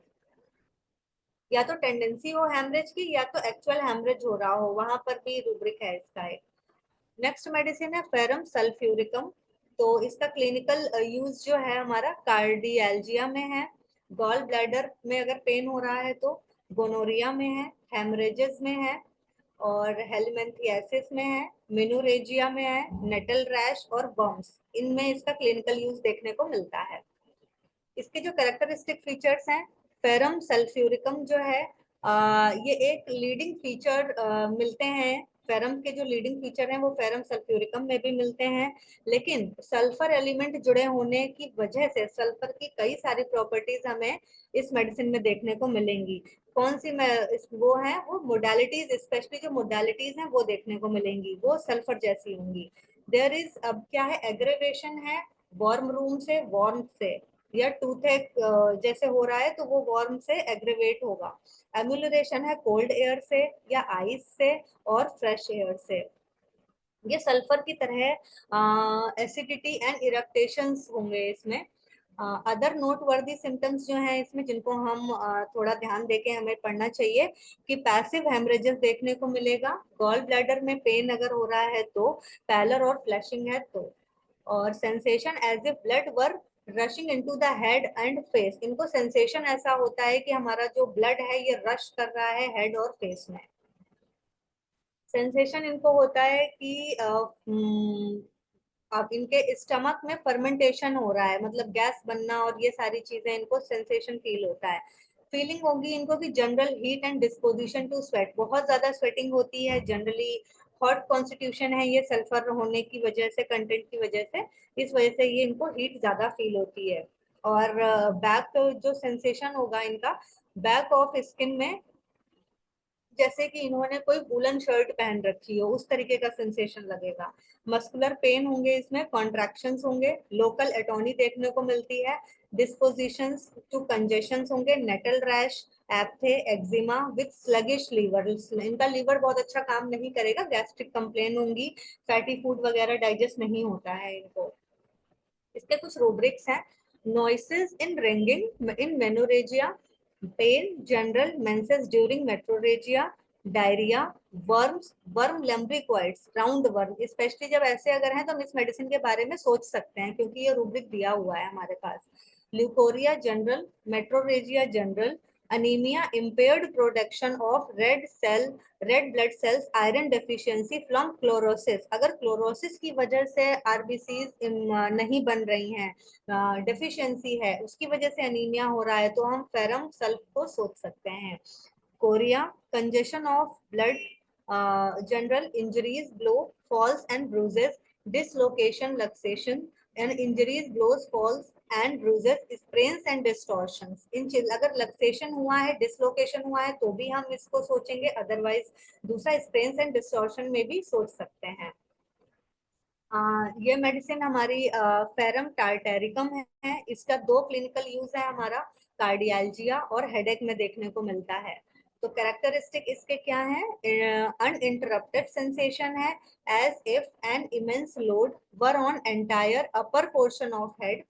या तो टेंडेंसी हो हैमरेज की या तो एक्चुअल हैमरेज हो रहा हो, वहां पर भी रूब्रिक है इसका एक. नेक्स्ट मेडिसिन है फेरम सल्फ्यूरिकम. तो इसका क्लिनिकल यूज जो है हमारा कार्डियल्जिया में है, गॉल ब्लैडर में अगर पेन हो रहा है तो, गोनोरिया में है, हेमरेजेस में है और हेलमेंथियासिस में है, मेनोरेजिया में है, नेटल रैश और बम्स, इनमें इसका क्लिनिकल यूज देखने को मिलता है. इसके जो कैरेक्टरिस्टिक फीचर्स हैं, फेरम सल्फ्यूरिकम जो है ये एक लीडिंग फीचर मिलते हैं. फेरम के जो लीडिंग फीचर हैं वो फेरम सल्फ्यूरिकम में भी मिलते हैं, लेकिन सल्फर एलिमेंट जुड़े होने की वजह से सल्फर की कई सारी प्रॉपर्टीज हमें इस मेडिसिन में देखने को मिलेंगी. कौन सी वो है, वो मोडालिटीज, स्पेशली जो मोडालिटीज हैं वो देखने को मिलेंगी, वो सल्फर जैसी होंगी. देयर इज अब क्या है, एग्रेवेशन है वार्म रूम से, वार्म से, या टूथ जैसे हो रहा है तो वो वार्म से एग्रेवेट होगा. एम्यूलरेशन है कोल्ड एयर से या आइस से और फ्रेश एयर से. ये सल्फर की तरह एसिडिटी एंड इरेक्टेशंस होंगे इसमें. अदर नोट वर्दी सिम्टम्स जो हैं इसमें जिनको हम थोड़ा ध्यान देके हमें पढ़ना चाहिए कि पैसिव हेमरेजेस देखने को मिलेगा, गॉल ब्लैडर में पेन अगर हो रहा है तो, पैलर और फ्लैशिंग है तो, और sensation as if blood were rushing into the head and face, इनको सेंसेशन ऐसा होता है कि हमारा जो ब्लड है ये रश कर रहा है हेड और फेस में। सेंसेशन इनको होता है कि अब इनके स्टमक में फर्मेंटेशन हो रहा है, मतलब गैस बनना और ये सारी चीजें इनको सेंसेशन फील होता है। फीलिंग होगी इनको कि general heat and disposition to sweat, बहुत ज्यादा स्वेटिंग होती है, जनरली हॉट कॉन्स्टिट्यूशन है ये सल्फर होने की वजह से, कंटेंट की वजह से, इस वजह से ये इनको हीट ज्यादा फील होती है। और बैक जो सेंसेशन होगा इनका बैक ऑफ स्किन में, जैसे कि इन्होंने कोई वूलन शर्ट पहन रखी हो उस तरीके का सेंसेशन लगेगा। मस्कुलर पेन होंगे, इसमें कॉन्ट्रैक्शंस होंगे, लोकल एटोनी देखने को मिलती है, डिस्पोजिशंस टू कंजेशंस होंगे, nettle rash, aphthae, eczema with sluggish liver, इनका लीवर बहुत अच्छा काम नहीं करेगा, गैस्ट्रिक कंप्लेन होंगी, फैटी फूड वगैरह डाइजेस्ट नहीं होता है इनको। इसके कुछ रूब्रिक्स हैं। Noises in ringing in menorrhagia, pain, general menses during metrorrhagia, diarrhoea, worms, worm lumbricoides, round worm, specially जब ऐसे अगर हैं तो हम इस मेडिसिन के बारे में सोच सकते हैं क्योंकि ये रूब्रिक दिया हुआ है हमारे पास। Leucorrhoea general, metrorrhagia general, anemia, impaired production of red blood cells, iron deficiency from chlorosis, अगर क्लोरोसिस की वजह से आरबीसीज नहीं बन रही हैं, डेफिशिएंसी है, उसकी वजह से अनीमिया हो रहा है, तो हम फेरम सल्फ को सोच सकते हैं। Chorea, congestion of blood, general injuries, blow, falls and bruises, dislocation, luxation and injuries, blows, falls and bruises, sprains and distortions, इन चीज अगर लक्सेशन हुआ है, डिसलोकेशन हुआ है तो भी हम इसको सोचेंगे, अदरवाइज दूसरा स्प्रेन्स एंड डिस्टॉर्शन में भी सोच सकते हैं। ये मेडिसिन हमारी फेरम टार्टेरिकम है, इसका 2 क्लिनिकल यूज है हमारा, कार्डियल्जिया और हेडेक में देखने को मिलता है। तो कैरेक्टरिस्टिक इसके क्या है, अनइंटरप्टेड सेंसेशन है, as if an immense load were on entire upper portion of head,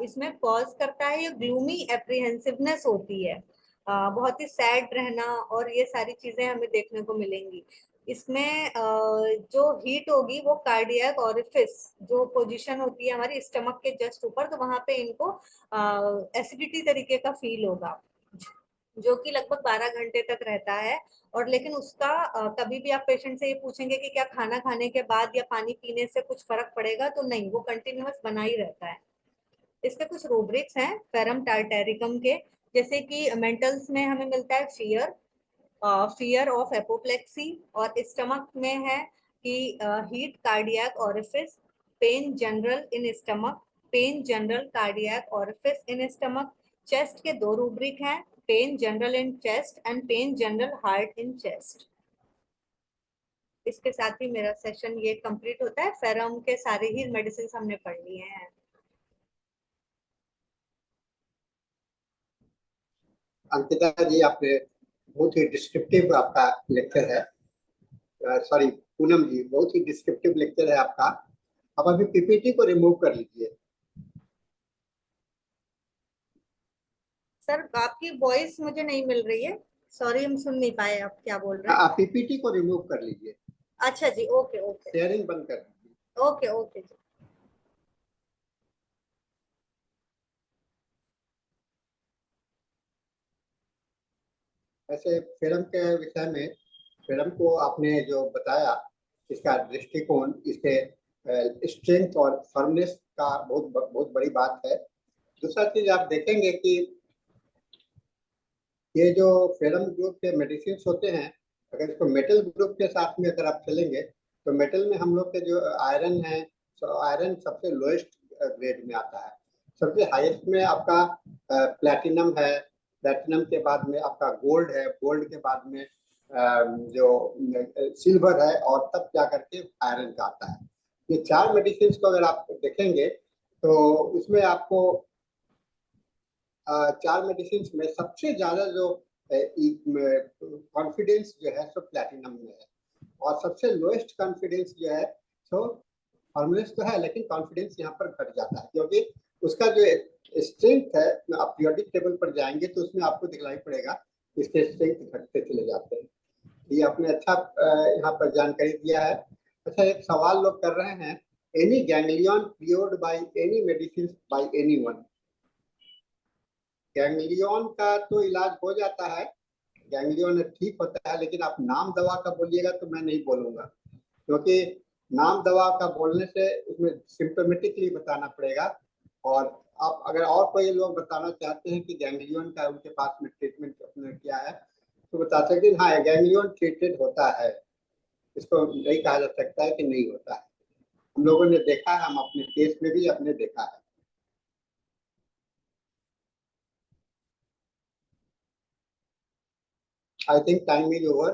इसमें पॉज करता है, ये ग्लूमी एप्रीहेंसिवनेस होती है, बहुत ही सैड रहना और ये सारी चीजें हमें देखने को मिलेंगी। इसमें जो हीट होगी वो कार्डियक ऑरिफिस, जो पोजीशन होती है हमारी स्टमक के जस्ट ऊपर, तो वहां पे इनको एसिडिटी तरीके का फील होगा जो कि लगभग 12 घंटे तक रहता है। और लेकिन उसका कभी भी आप पेशेंट से ये पूछेंगे कि क्या खाना खाने के बाद या पानी पीने से कुछ फर्क पड़ेगा, तो नहीं, वो कंटिन्यूअस बना ही रहता है। इसके कुछ रूब्रिक्स हैं फेरम टार्टेरिकम के, जैसे कि मेंटल्स में हमें मिलता है फियर ऑफ एपोप्लेक्सी, और स्टमक में है कि heat cardiac orifice, pain general in stomach, pain general cardiac orifice in stomach. Chest के 2 रूब्रिक हैं, pain general in chest and pain general heart in chest. इसके साथ ही मेरा सेशन ये कंप्लीट होता है, फेरम के सारे ही मेडिसिन हमने पढ़ लिए हैं। अंकिता जी, आपने बहुत ही डिस्क्रिप्टिव आपका लेक्चर है, सॉरी पूनम जी, बहुत ही डिस्क्रिप्टिव लेक्चर है आपका। अब अभी पीपीटी को रिमूव कर लीजिए। सर आपकी वॉइस मुझे नहीं मिल रही है, सॉरी हम सुन नहीं पाए आप क्या बोल रहे हैं। आप पीपीटी को रिमूव कर लीजिए। अच्छा जी, ओके ओके, शेयरिंग बंद कर दीजिए। ओके ओके जी। ऐसे फिल्म के विषय में, फिल्म को आपने जो बताया, इसका दृष्टिकोण, इसके स्ट्रेंथ और फर्मनेस का बहुत बड़ी बात है। दूसरा चीज आप देखेंगे कि ये जो फेरम ग्रुप के मेडिसिन होते हैं, अगर इसको मेटल ग्रुप के साथ में अगर आप चलेंगे तो मेटल में हम लोग के जो आयरन है, तो आयरन सबसे लोएस्ट ग्रेड में आता है। सबसे हाईएस्ट में आपका प्लैटिनम है, प्लैटिनम के बाद में आपका गोल्ड है, गोल्ड के बाद में जो सिल्वर है, और तब जा करके आयरन का आता है। ये 4 मेडिसिन को अगर आप देखेंगे तो इसमें आपको 4 मेडिसिन में सबसे ज्यादा जो कॉन्फिडेंस जो है सो प्लैटिनम में है, और सबसे लोएस्ट कॉन्फिडेंस जो है सो फॉर्मुलेस तो है, लेकिन कॉन्फिडेंस यहाँ पर घट जाता है, क्योंकि उसका जो स्ट्रेंथ है, आप पीरियोडिक टेबल पर जाएंगे तो उसमें आपको दिखलाई पड़ेगा इसके स्ट्रेंथ घटते चले जाते हैं। ये आपने अच्छा यहाँ पर जानकारी दिया है। अच्छा, एक सवाल लोग कर रहे हैं any ganglion cured by any medicines by anyone. Ganglion का तो इलाज हो जाता है, गैंग्लियन ठीक होता है, लेकिन आप नाम दवा का बोलिएगा तो मैं नहीं बोलूंगा, क्योंकि नाम दवा का बोलने से उसमें सिम्टोमेटिकली बताना पड़ेगा। और आप अगर और कोई लोग बताना चाहते हैं कि गैंग्लियन का उनके पास में ट्रीटमेंट अपने किया है तो बता सकते हैं। हाँ, गैंग्लियन ट्रीटेड होता है, इसको नहीं कहा जा सकता है कि नहीं होता है। हम लोगों ने देखा है, हम अपने केस में भी अपने देखा है। I think time is over.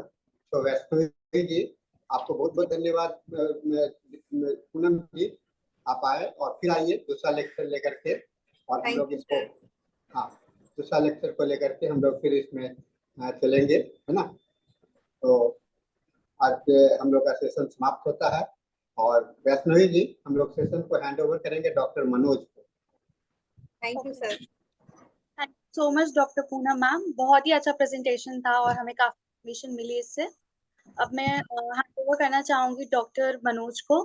तो वैष्णवी जी, आपको बहुत बहुत धन्यवाद। पूनम जी, आप आए और फिर आइए दूसरा लेक्चर लेकर के, और हम लोग इसको, हाँ, दूसरा लेक्चर को लेकर के हम लोग फिर इसमें चलेंगे, है ना। तो आज हम लोग का सेशन समाप्त होता है, और वैष्णवी जी, हम लोग सेशन को हैंड ओवर करेंगे डॉक्टर मनोज को। Thank you sir. Thank you so much doctor Poonam ma'am, बहुत ही अच्छा प्रेजेंटेशन था और हमें काफी इन्फॉर्मेशन मिली इससे। अब मैं हैंड ओवर करना चाहूंगी डॉक्टर मनोज को।